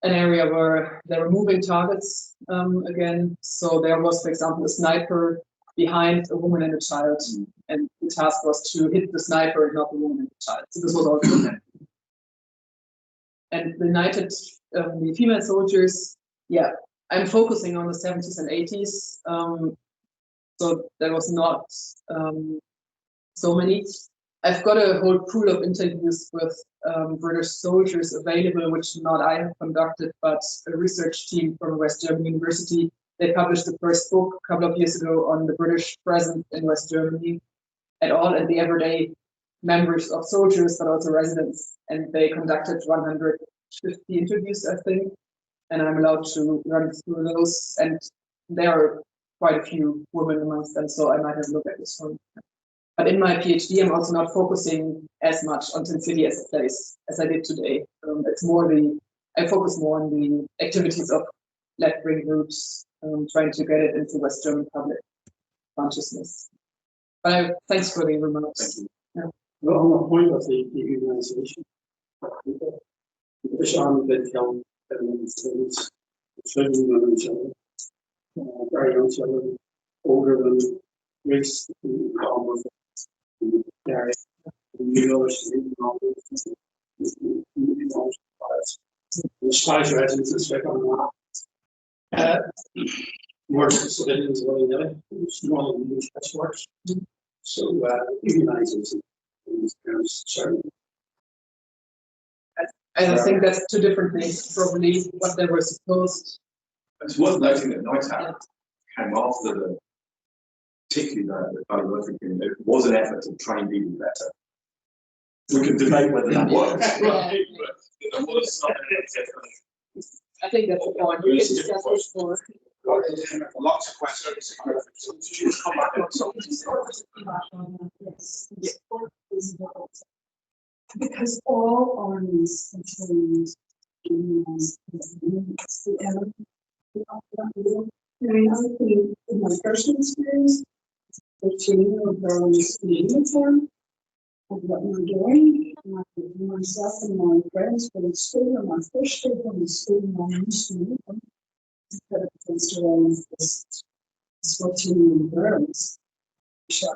an area where they were moving targets again. So there was, for example, a sniper behind a woman and a child, and the task was to hit the sniper and not the woman and the child. So this was also and the United, the female soldiers, I'm focusing on the 70s and 80s. So there was not so many. I've got a whole pool of interviews with British soldiers available, which not I have conducted, but a research team from West German University. They published the first book a couple of years ago on the British presence in West Germany at all, and the everyday members of soldiers, but also residents. And they conducted 150 interviews, I think, and I'm allowed to run through those. And there are quite a few women amongst them, so I might have a look at this one. But in my PhD, I'm also not focusing as much on Tin City as a place as I did today. It's more I focus more on the activities of left-wing groups, trying to get it into West German public consciousness. But thanks for the remarks. Thank you. Yeah. Well, on the point of the dehumanization, the British Army did kill students, children and each other, very young children, older than race, the Scottish residents back on more civilians than the small English works. So humanizing these terms, sorry. I think that's 2 different things, probably what they were supposed. It's worth noting that Neutap came after particularly the kind of work it was an effort to train people better. We can debate whether that works, right? But there was something. I think that's the point. We can discuss this more. Lots of questions. Because all armies contain the element. I mean, I think in my personal experience, the training of those in uniform of what we're doing, myself and my friends for the school, and my first day from the school, my new this swatting burns. So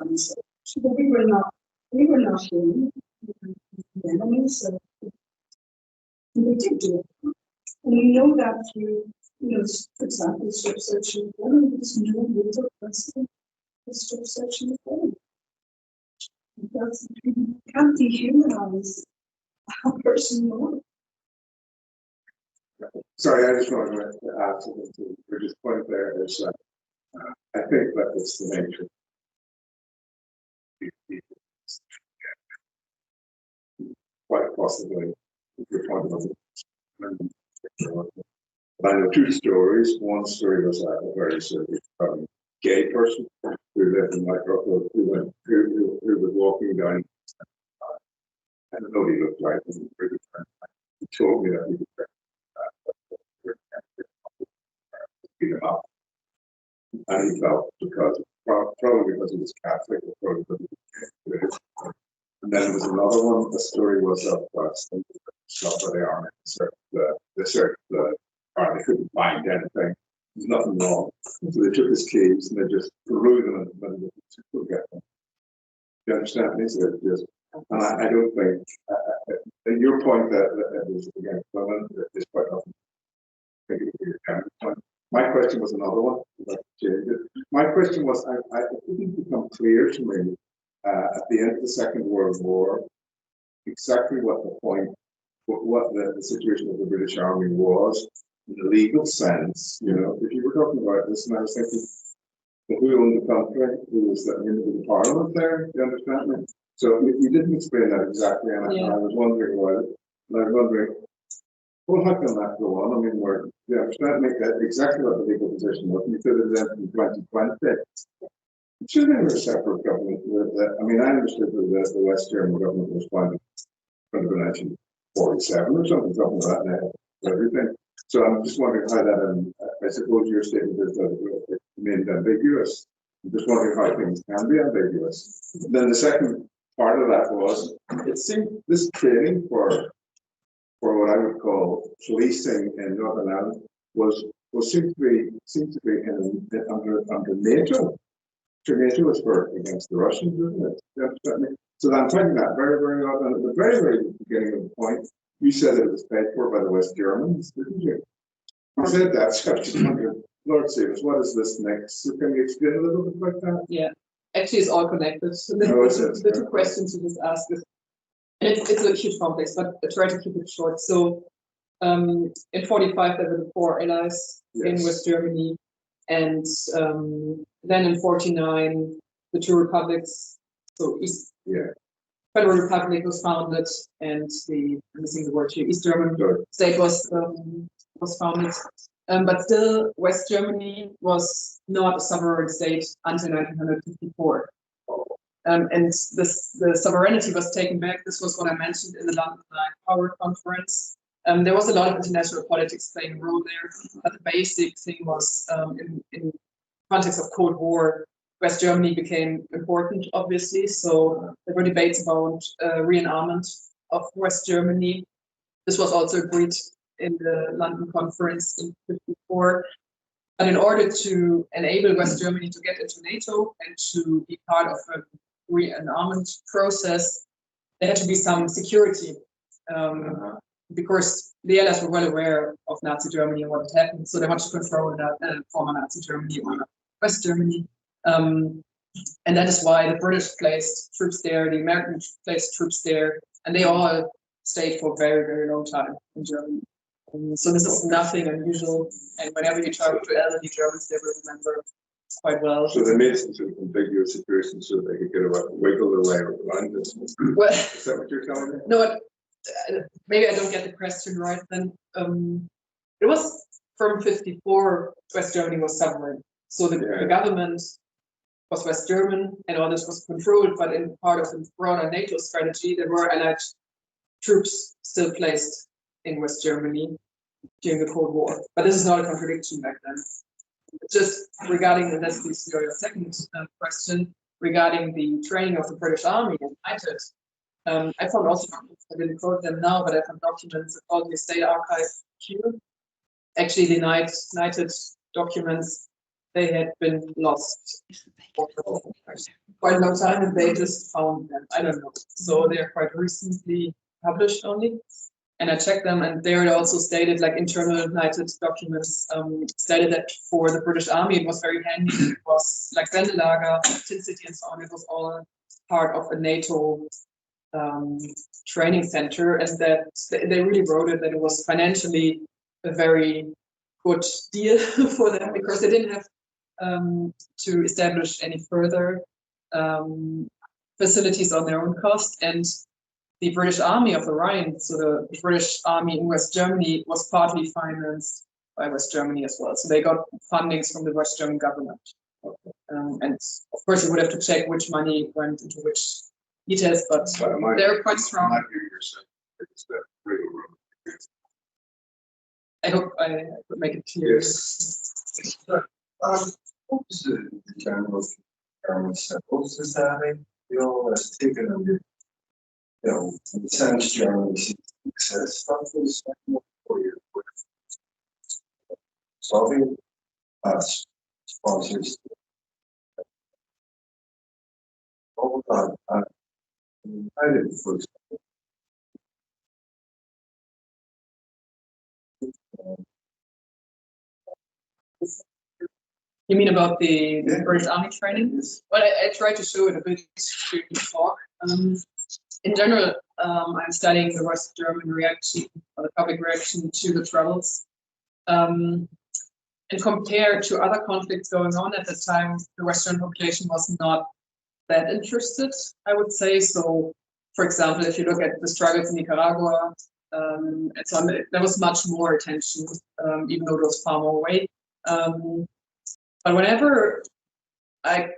we were not doing the enemy, so we did do it. And we know that through, for example, strip searching, one of these new rules of precedent is strip searching the because you can't dehumanize a person more. Sorry, I just wanted to add something to Bridget's point there is that I think that it's the nature quite possibly if you're talking about I know 2 stories. One story was a very serious problem gay person who lived in my neighborhood who was walking down. I don't know what he looked like. He told me that he was beat him up. And he felt probably because he was Catholic, or probably because he was gay. And then there was another one. The story was of stuff by the army. They searched the army, couldn't find anything. There's nothing wrong. So they took his keys and they just threw them in the middle of the to go get them. You understand me? So just, and I don't think, and your point that is against women is quite often. My question was another one. My question was, it didn't become clear to me at the end of the Second World War exactly what the point, what the situation of the British Army was in the legal sense. You know, if you were talking about this, and I was thinking, who owned the country? Who was the individual parliament there? You understand me? So you didn't explain that exactly, and I was wondering about it. And I was wondering, well, how can that go on? I mean, you understand me exactly what the legal position was. You could have done in 2020. Should there be a separate government? I mean, I understood that the West German government was founded in 1947 or something like that now, everything. So I'm just wondering how that, I suppose your statement is that it remained ambiguous. I'm just wondering how things can be ambiguous. Then the second part of that was, it seemed this training for what I would call policing in Northern Ireland seemed to be under NATO. NATO is for against the Russians, isn't it? So I'm finding that very, very odd. And at the very, very beginning of the point, you said that it was paid for by the West Germans, didn't you? You said that, so I just wondered, Lord save us, what is this next? So can you explain a little bit about that? Yeah, actually it's all connected. The two questions you just asked, and it's a huge complex, but I try to keep it short. So in 45 there were the 4 allies in West Germany, and then in 49 the 2 republics, so Federal Republic was founded, and I'm missing the word here, East German state was founded. But still, West Germany was not a sovereign state until 1954. And the sovereignty was taken back. This was what I mentioned in the London Power Conference. There was a lot of international politics playing a role there, but the basic thing was in context of Cold War, West Germany became important, obviously. So there were debates about rearmament of West Germany. This was also agreed in the London conference in 1954. But in order to enable West Germany to get into NATO and to be part of a rearmament process, there had to be some security, because the Allies were well aware of Nazi Germany and what had happened. So they wanted to control that former Nazi Germany or West Germany. And that is why the British placed troops there, the Americans placed troops there, and they all stayed for a very, very long time in Germany. So this is nothing unusual, and whenever you talk to elderly Germans, they will remember quite well. So they made some sort of ambiguous situation so they could get wiggle their way around this. Well, is that what you're telling me? No, maybe I don't get the question right. Then it was from 1954, West Germany was sovereign, so the government was West German, and all this was controlled. But in part of the broader NATO strategy, there were Allied troops still placed in West Germany during the Cold War. But this is not a contradiction back then. Just regarding, and that's your second question, regarding the training of the British Army in United, I found also documents, I didn't quote them now, but I found documents about the State Archive here. Actually, the United documents, they had been lost for quite a long time, and they just found them. I don't know. So they're quite recently published only. And I checked them, and there it also stated, like internal United documents stated that for the British Army, it was very handy. It was like Sennelager, Tin City, and so on. It was all part of a NATO training center, and that they really wrote it that it was financially a very good deal for them, because they didn't have to establish any further facilities on their own cost. And the British Army of the Rhine, so the British Army in West Germany, was partly financed by West Germany as well. So they got fundings from the West German government. And of course, you would have to check which money went into which details, but they're quite strong. I hope I could make it clear. Yes. What was the general German taken under, in the sense Germany success, that was 4 years with Soviet sponsors. All that, I didn't first. You mean about the British Army training? Yes. Well, I tried to show it a bit during the talk. In general, I'm studying the West German reaction, or the public reaction to the Troubles. And compared to other conflicts going on at the time, the Western population was not that interested, I would say. So, for example, if you look at the struggles in Nicaragua, and so on, there was much more attention, even though it was far more away. But whenever I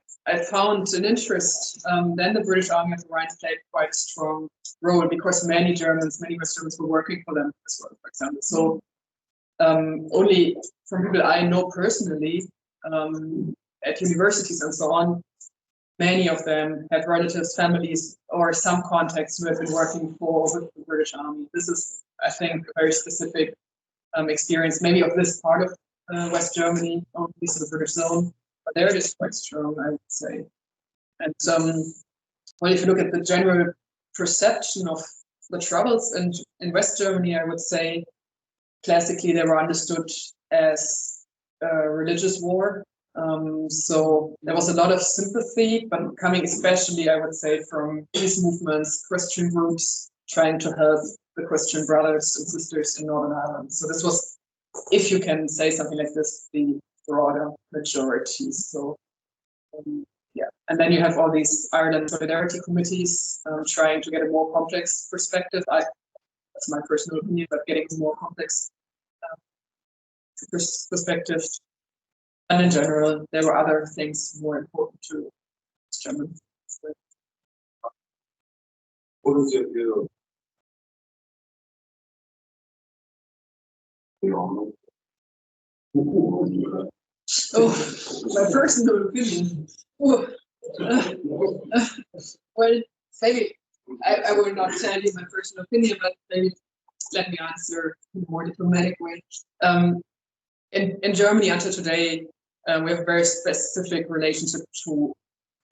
found an interest, then the British Army of the Rhine played quite a strong role, because many West Germans were working for them as well, for example. So only from people I know personally, at universities and so on, many of them have relatives, families, or some contacts who have been working for with the British Army. This is, I think, a very specific experience, maybe of this part of West Germany, or at least the British zone. But there it is quite strong, I would say. And well, if you look at the general perception of the Troubles in West Germany, I would say classically they were understood as a religious war. So there was a lot of sympathy, but coming especially, I would say, from peace movements, Christian groups trying to help the Christian brothers and sisters in Northern Ireland. So this was, if you can say something like this, the broader majority. So yeah, and then you have all these Ireland solidarity committees trying to get a more complex perspective. That's my personal opinion, but getting a more complex perspective. And in general, there were other things more important to Germans. What was your view? Oh, my personal opinion. Oh. Well, maybe I will not tell you my personal opinion, but maybe let me answer in a more diplomatic way. In Germany until today, we have a very specific relationship to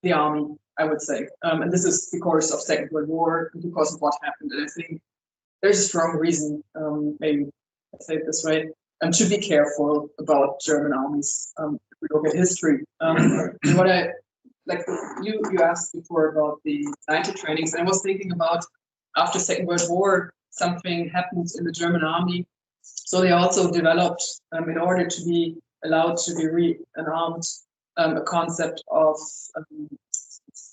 the army, I would say. And this is because of Second World War, and because of what happened. And I think there's a strong reason, maybe I say it this way, to be careful about German armies. If we look at history, and what I like, you asked before about the 90 trainings. I was thinking about after Second World War, something happened in the German army. So they also developed, in order to be allowed to be re-armed, a concept of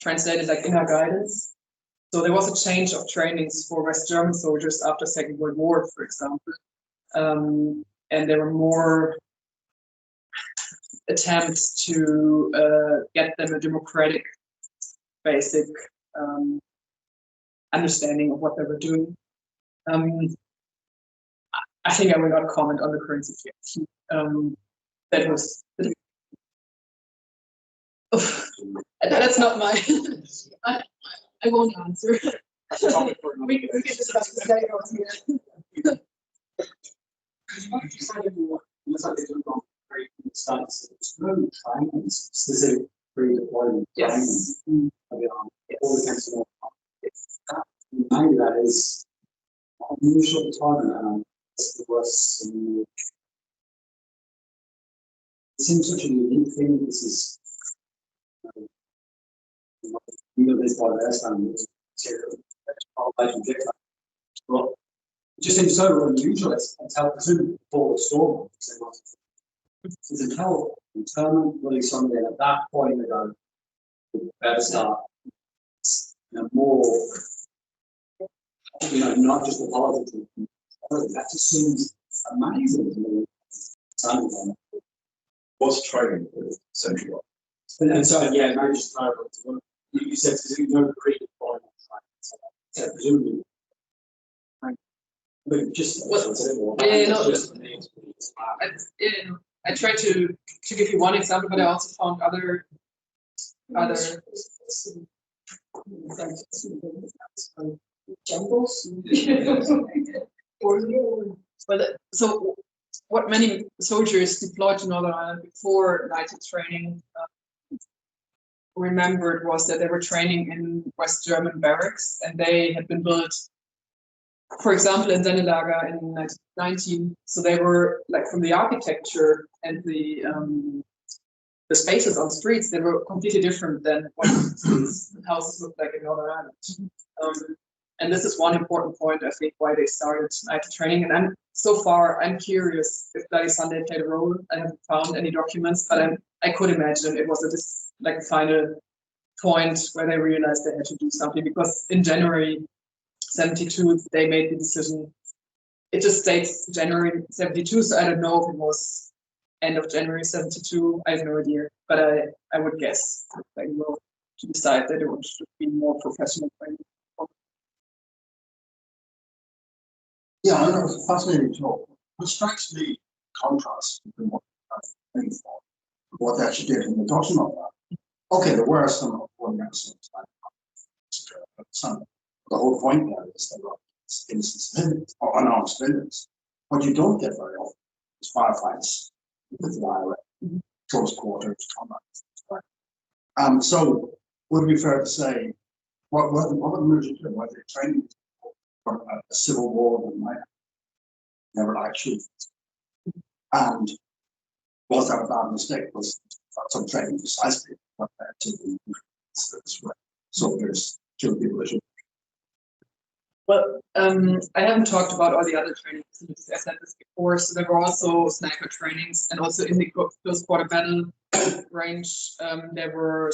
translated like inner guidance. So there was a change of trainings for West German soldiers after Second World War, for example. And there were more attempts to get them a democratic, basic understanding of what they were doing. I think I will not comment on the current situation. That was. That's not my. I won't answer. we can discuss this later on here. Specific pre-deployment. Yes. Maybe that is unusual time. It was. It seems such a unique thing. This is. This by their standards. But it just seems so unusual. It's how presumably before the storm. It's until internal really something at that point they go, better start. More, not just the politics. That just seems amazing to me. What's training central? And so, yeah, maybe just clarify. You said there's no predefined so presumably. But just I tried to give you one example, but I also found other. Jungles. Well, so what many soldiers deployed to Northern Ireland before night training remembered was that they were training in West German barracks, and they had been built, for example, in Sennelager in 1919. So they were like from the architecture and the spaces on streets, they were completely different than what houses look like in Northern Ireland. And this is one important point, I think, why they started night training. And I'm curious if Bloody Sunday played a role. I haven't found any documents, but I could imagine it was a final point where they realized they had to do something, because in January 72 they made the decision. It just states January 72, so I don't know if it was end of January 72. I have no idea, but I would guess they will to decide that it should be more professional training. Yeah, I know, it was a fascinating talk. What strikes me contrast between what I think for what they actually did, and we're talking about that. Okay, there were some organizations like some. The whole point there is there were innocent civilians or unarmed civilians. What you don't get very often is firefights with the IRA, close quarters combat. So would it be fair to say what the military did? Were they training for a civil war that might never actually? And was that a bad mistake? Was some training precisely what led to the soldiers kill people? Well, I haven't talked about all the other training facilities. I said this before. So there were also sniper trainings, and also in the close quarter battle range, there were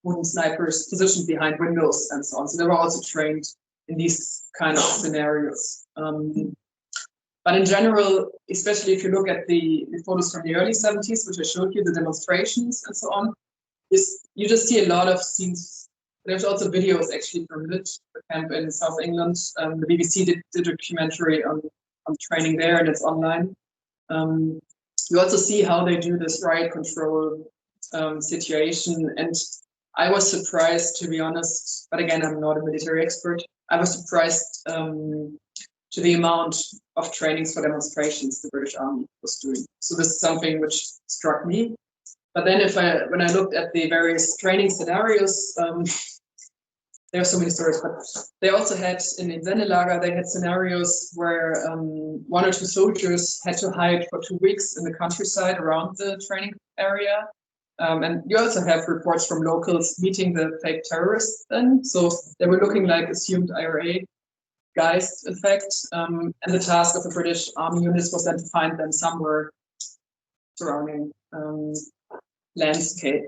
wooden snipers positioned behind windows and so on. So they were also trained in these kind of scenarios. But in general, especially if you look at the photos from the early 70s, which I showed you, the demonstrations and so on, you just see a lot of scenes. There's also videos actually from the camp in South England. The BBC did a documentary on training there, and it's online. You also see how they do this riot control situation. And I was surprised, to be honest, but again, I'm not a military expert. I was surprised to the amount of trainings for demonstrations the British Army was doing. So this is something which struck me. But then when I looked at the various training scenarios, there are so many stories, but they also had in Sennelager, they had scenarios where 1 or 2 soldiers had to hide for 2 weeks in the countryside around the training area. And you also have reports from locals meeting the fake terrorists then. So they were looking like assumed IRA guys, in fact. And the task of the British Army units was then to find them somewhere surrounding landscape.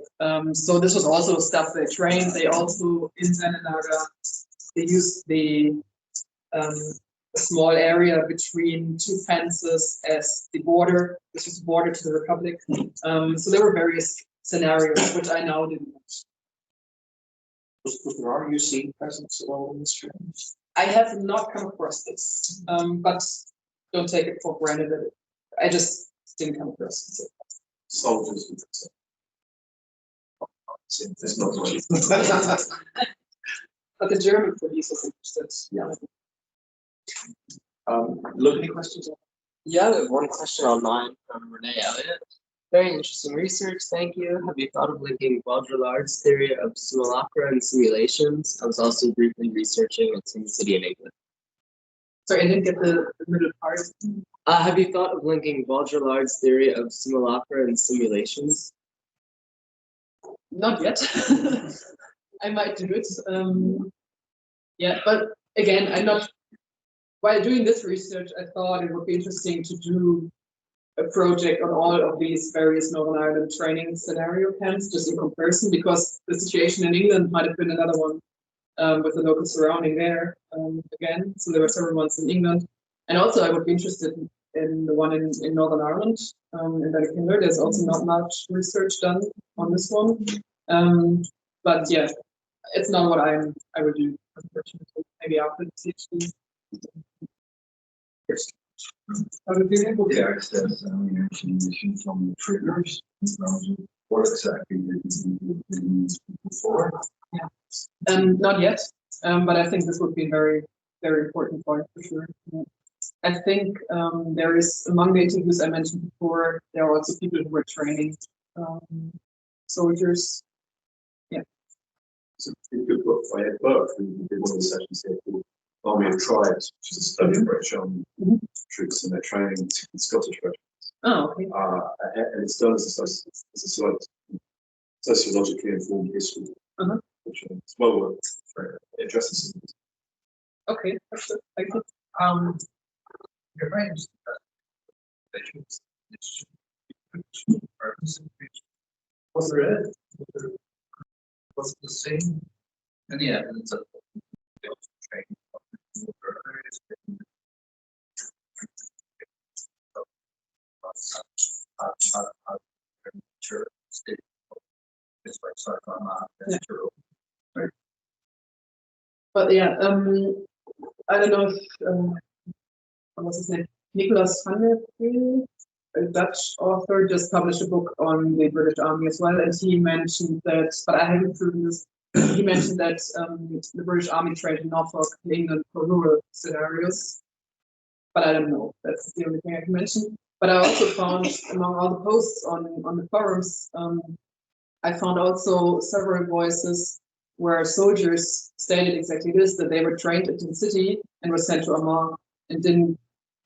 So this was also stuff they trained. They also, in Sennelager, they used the small area between 2 fences as the border. This was the border to the Republic. So there were various scenarios, which I now didn't know. Was there RUC presence at all in this training? I have not come across this, but don't take it for granted. I just didn't come across it. Soldiers. But the German police was interested. Yeah. Look, any questions? Yeah, we have one question online from Renee Elliott. Very interesting research, thank you. Have you thought of linking Baudrillard's theory of simulacra and simulations? I was also briefly researching a Tin City in England. Sorry, I didn't get the middle part. Have you thought of linking Baudrillard's theory of simulacra and simulations? Not yet. I might do it. Yeah, but again, I'm not. While doing this research, I thought it would be interesting to do a project on all of these various Northern Ireland training scenario camps, just in comparison, because the situation in England might have been another one with the local surrounding there again. So there were several ones in England, and also I would be interested in the one in Northern Ireland, in Belfast. There's also not much research done on this one. But yeah, it's not what I would do, unfortunately. Maybe after the PhD. Have you been able to access information from the triggers? What exactly did you use before? Yeah. Not yet, but I think this would be a very, very important point for sure. Yeah. I think there is, among the interviews I mentioned before, there are also people who were training soldiers. Yeah. So if you put fire both, and one of the sessions here called Army of Tribes, which is a study of British troops and their training in Scottish regiments. Oh, okay. And it's done as a sort of sociologically informed history, which is well worth addressing. Okay, that's good. Thank you. Your range. Was there it? Was the same? And yeah, it's a training. But yeah, I don't know if what's his name? Nicholas van der Velde, a Dutch author, just published a book on the British Army as well, and he mentioned that, but I haven't proven this. He mentioned that the British Army trained in Norfolk, England, for rural scenarios. But I don't know. That's the only thing I can mention. But I also found, among all the posts on the forums, I found also several voices where soldiers stated exactly this, that they were trained into the city and were sent to Amman and didn't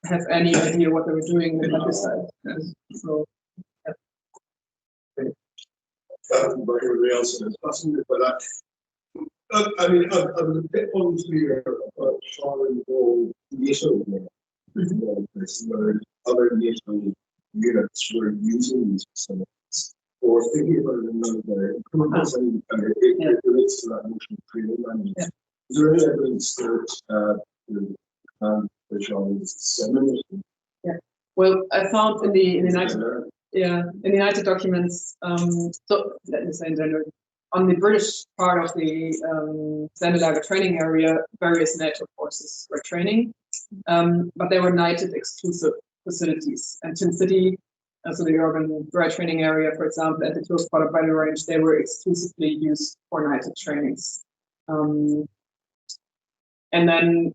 have any idea what they were doing in the countryside. So, yeah. But everybody else is fascinated by that. I mean, I'm a bit unclear about how involved NATO was, whether other NATO units were using these facilities, or thinking about it in another way. It relates to that notion of training language. Yeah. Is there any evidence that the British Army is similar? Yeah. Well, I found in the United documents. So let me say in general, on the British part of the Sennelager training area, various NATO forces were training, but they were United exclusive facilities. And Tin City, so the urban dry training area, for example, and the close part of Battle Range, they were exclusively used for United trainings. And then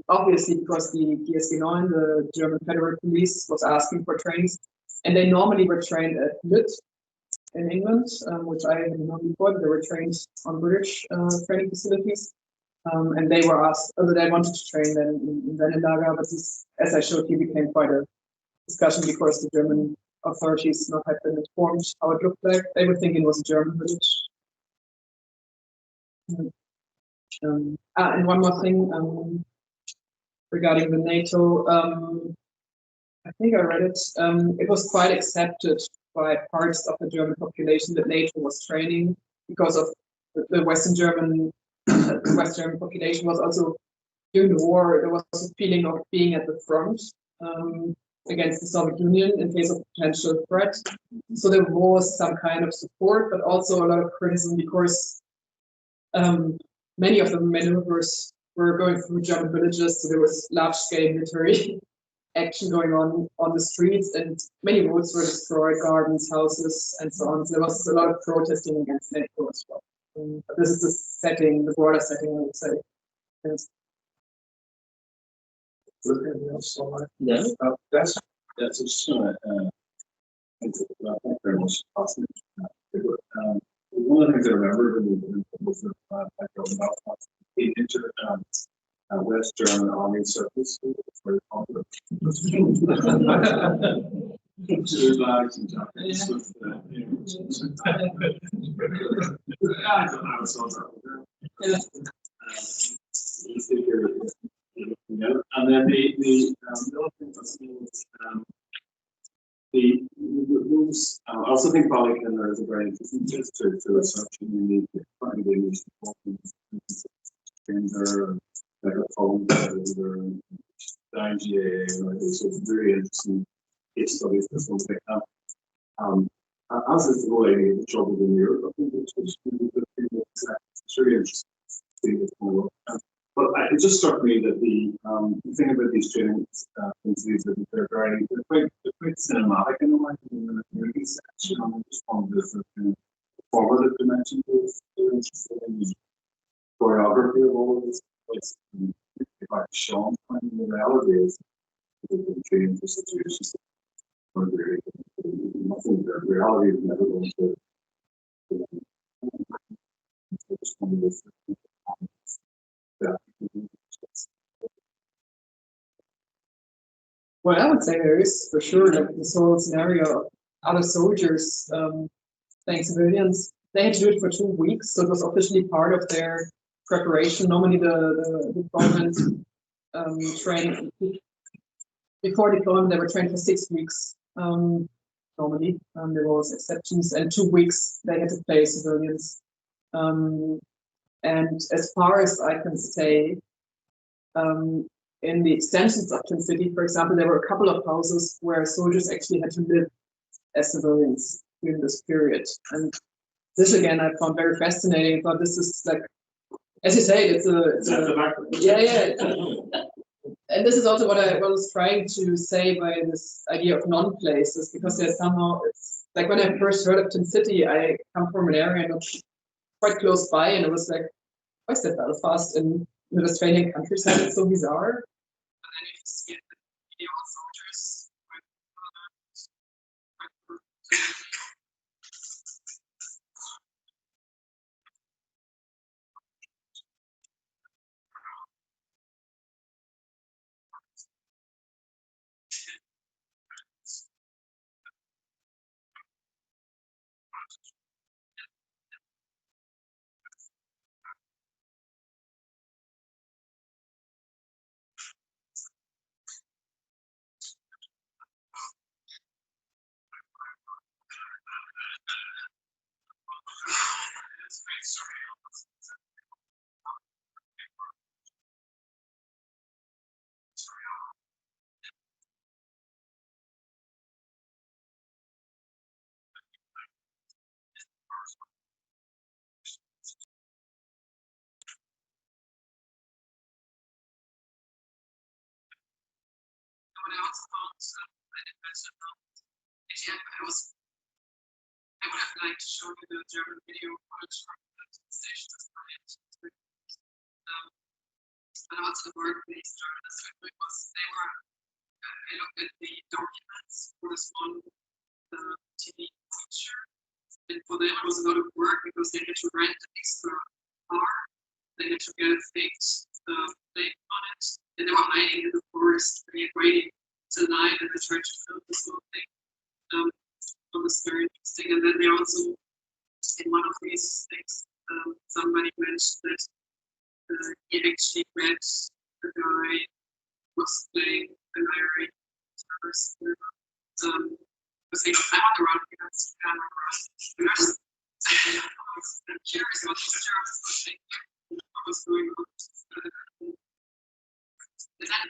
obviously because the GSG 9, the German Federal Police, was asking for trainings, and they normally were trained at Lut in England, which I had known before. They were trained on British training facilities, and they were asked whether they wanted to train then in Sennelager. But this, as I showed you, became quite a discussion because the German authorities not had been informed how it looked like. They were thinking it was a German village. And one more thing regarding the NATO. I think I read it. It was quite accepted by parts of the German population that NATO was training because of the Western German. The West German population was also during the war. There was a feeling of being at the front against the Soviet Union in case of potential threat. So there was some kind of support, but also a lot of criticism because many of the maneuvers were going through German villages, so there was large-scale military action going on the streets, and many roads were destroyed, gardens, houses, and so on. So there was a lot of protesting against NATO as well. But this is the setting, the broader setting, I would say. Yes. Yeah, that's just very much fascinating. One of the things I remember was the Belfast into West German Army Circus. Very popular. Bags and jackets with I don't know how it's all and then the other thing that's the moves. I also think Polykinder is a very interesting just to research and unique finding gender, like a phone, the IGA, so it's very interesting case studies that will pick up. As is the way the trouble in Europe, I think it's very interesting. But it just struck me that the thing about these training things is that they're quite cinematic in a way, in the movie section. I just wanted to sort of formative dimension to it. They're interested in the choreography of all of this. If I shown the reality is the training for situations where nothing, the reality is never going to Well, I would say there is for sure like this whole scenario of other soldiers playing civilians. They had to do it for 2 weeks, so it was officially part of their preparation. Normally, the deployment trained before deployment, they were trained for 6 weeks. Normally, there was exceptions, and 2 weeks they had to play civilians. And as far as I can say, in the extensions of Tin City, for example, there were a couple of houses where soldiers actually had to live as civilians during this period. And this again, I found very fascinating. I thought this is like, as you say, it's a yeah. And this is also what I was trying to say by this idea of non-places, because there's somehow, it's like when I first heard of Tin City, I come from an area not quite close by, and it was like, why is that Belfast in the Westphalian countryside? It's so bizarre. And then you see it, the video of soldiers what I also found, I didn't mention again, I would have liked to show you the German video footage from the station but also the work they started this with was I looked at the documents for this one TV teacher, and for them it was a lot of work because they had to rent an extra car, they had to get a fixed plate on it, and they were hiding in the forest, waiting till night, and they tried to film this whole thing. It was very interesting, and then they also, in one of these things, somebody mentioned that he actually read the guy was playing an Irish terrorist. Was he found around because he had a I'm curious about the terrorists, what was going on. And then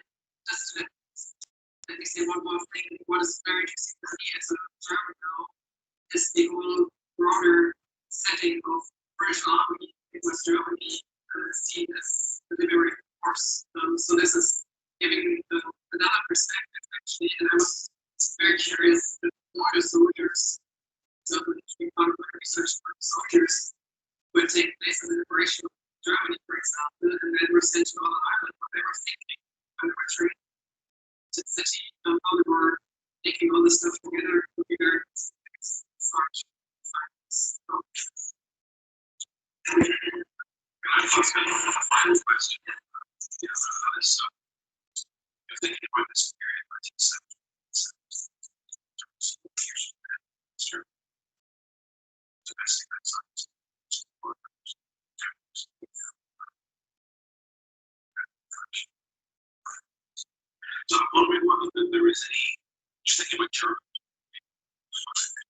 just let me say one more thing. What is very interesting for me as a German now is the whole broader setting of British Army in West Germany seen as the liberating force. So this is giving me another perspective actually, and I was very curious that more the soldiers, so we found my research for soldiers would take place in the liberation of Germany, for example, and then were sent to Northern Ireland, what they were thinking when they were trained to the city, how they were taking all this stuff together would be very final question. So, you're thinking about this period, 1970s, domestic science. So I'm wondering whether there is any, just thinking about German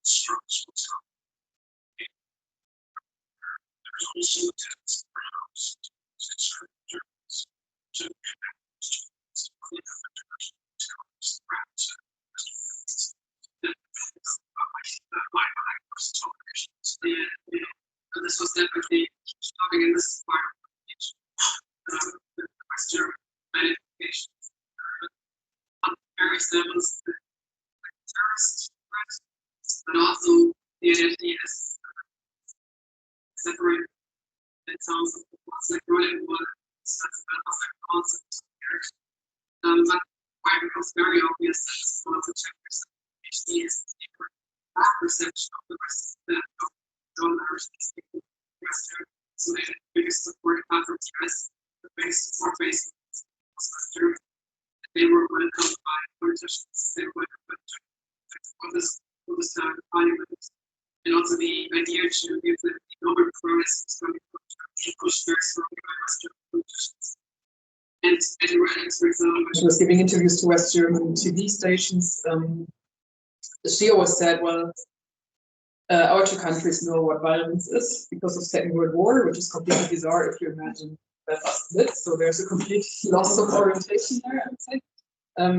struggles, what's up. There's also attempts, perhaps, to certain Germans to connect students with And this was definitely showing in this part of the page. The question of identifications on various levels, like terrorist threats, but also the identity is separated in terms of what's like running what that's a concept here. But where it becomes very obvious that one of the chapters PhD is the perception of the rest of donors speaking Western, so they had the biggest support platform stress, the biggest support base was Western. They were welcomed by politicians, they were welcomed for this time of parliament. And also the idea to give the Nobel Prize was going to be pushed very strongly by Western politicians. And Ryleke, for example, when she was giving interviews to West German TV stations, she always said, well, our two countries know what violence is because of Second World War, which is completely bizarre if you imagine Belfast split. So there's a complete loss of orientation there, I would say.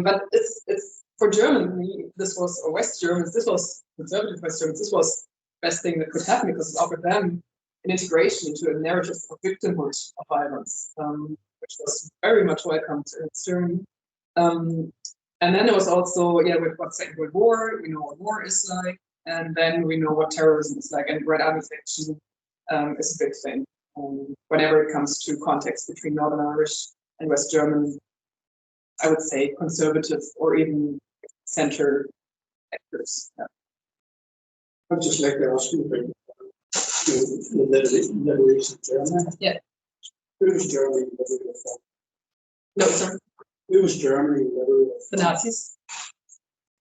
But it's for Germany, this was, or West Germans, this was conservative West Germans, this was the best thing that could happen because it offered them an integration into a narrative of victimhood of violence, which was very much welcomed in Germany. And then there was also, yeah, with what Second World War, we know what war is like, and then we know what terrorism is like, and Red Army faction is a big thing. Whenever it comes to context between Northern Irish and West German, I would say conservative or even center actors. Yeah. I'd just like to ask you about the liberation of Germany. Yeah. Who was Germany liberated from? No, sorry. Who was Germany liberated The from? Nazis.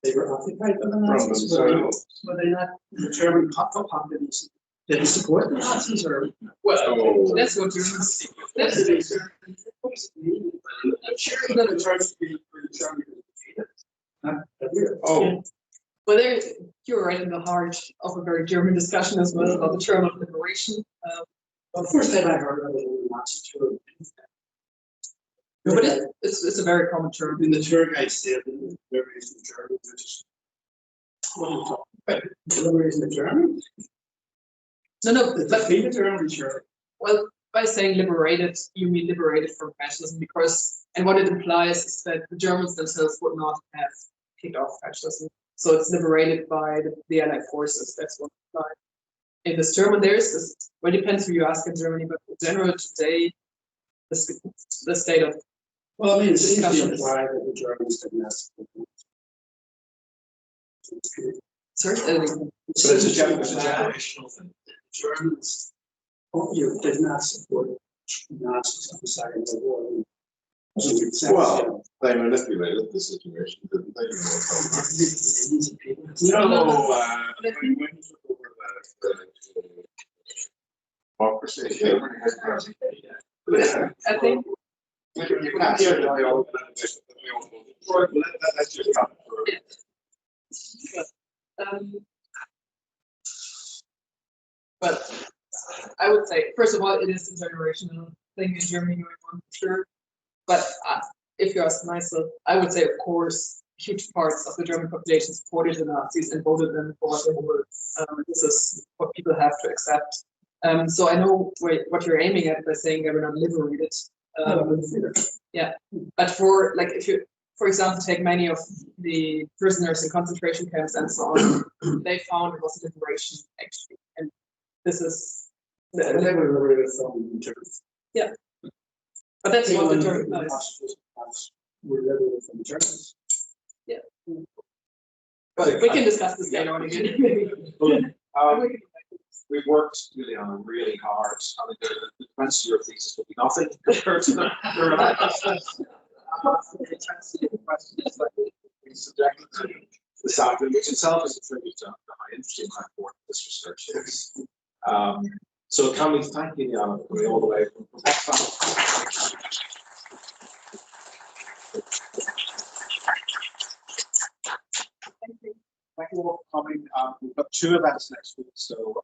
They were occupied by the From Nazis. themselves. Were they not? The German populace didn't support the Nazis, or Well, Oh. that's what Germans. That's what what they said. I'm sure that it turns to be for the German defeated. Oh, Well, you're right in the heart of a very German discussion as well about the term of liberation. Well, the first time I heard of it was the Nazi tour. No, but it's a very common term. In the tour guide said the liberation of Germany, which is what are you talking about? The liberation of Germany? No, The but defeated Germany, sure. well, by saying liberated, you mean liberated from fascism because, and what it implies is that the Germans themselves would not have kicked off fascism. So it's liberated by the Allied forces. That's what it implies. In this term, and there's this, well, it depends who you ask in Germany, but in general today, the state of. Well, I mean, it seems to imply that the Germans didn't have support. Sorry? So it's a generational thing. The Germans, did not support Nazis on the Second World War. well, they manipulated the situation, didn't they? No, When you took over the democracy. I think. You can't hear the dialogue. Let's just come. But I would say, first of all, it is a generational thing in Germany going on, for sure. But if you ask myself, I would say, of course, huge parts of the German population supported the Nazis and voted them for what they were. This is what people have to accept. So I know what you're aiming at by saying they were not liberated. Yeah, but for like, if you, for example, take many of the prisoners in concentration camps and so on, they found it was a liberation actually, and this is they were liberated from Germany. Yeah, but that's what the term is. Were liberated from the Germans. Yeah, but we can discuss this later on again. We've worked really on really hard. I mean, the defense of your thesis will be nothing compared to the questions that we subjected to the sampling, which itself is a tribute to how interesting and how important this research is. So can we thank Juliane coming all the way from Potsdam? Thank you all for coming. We've got 2 events next week, so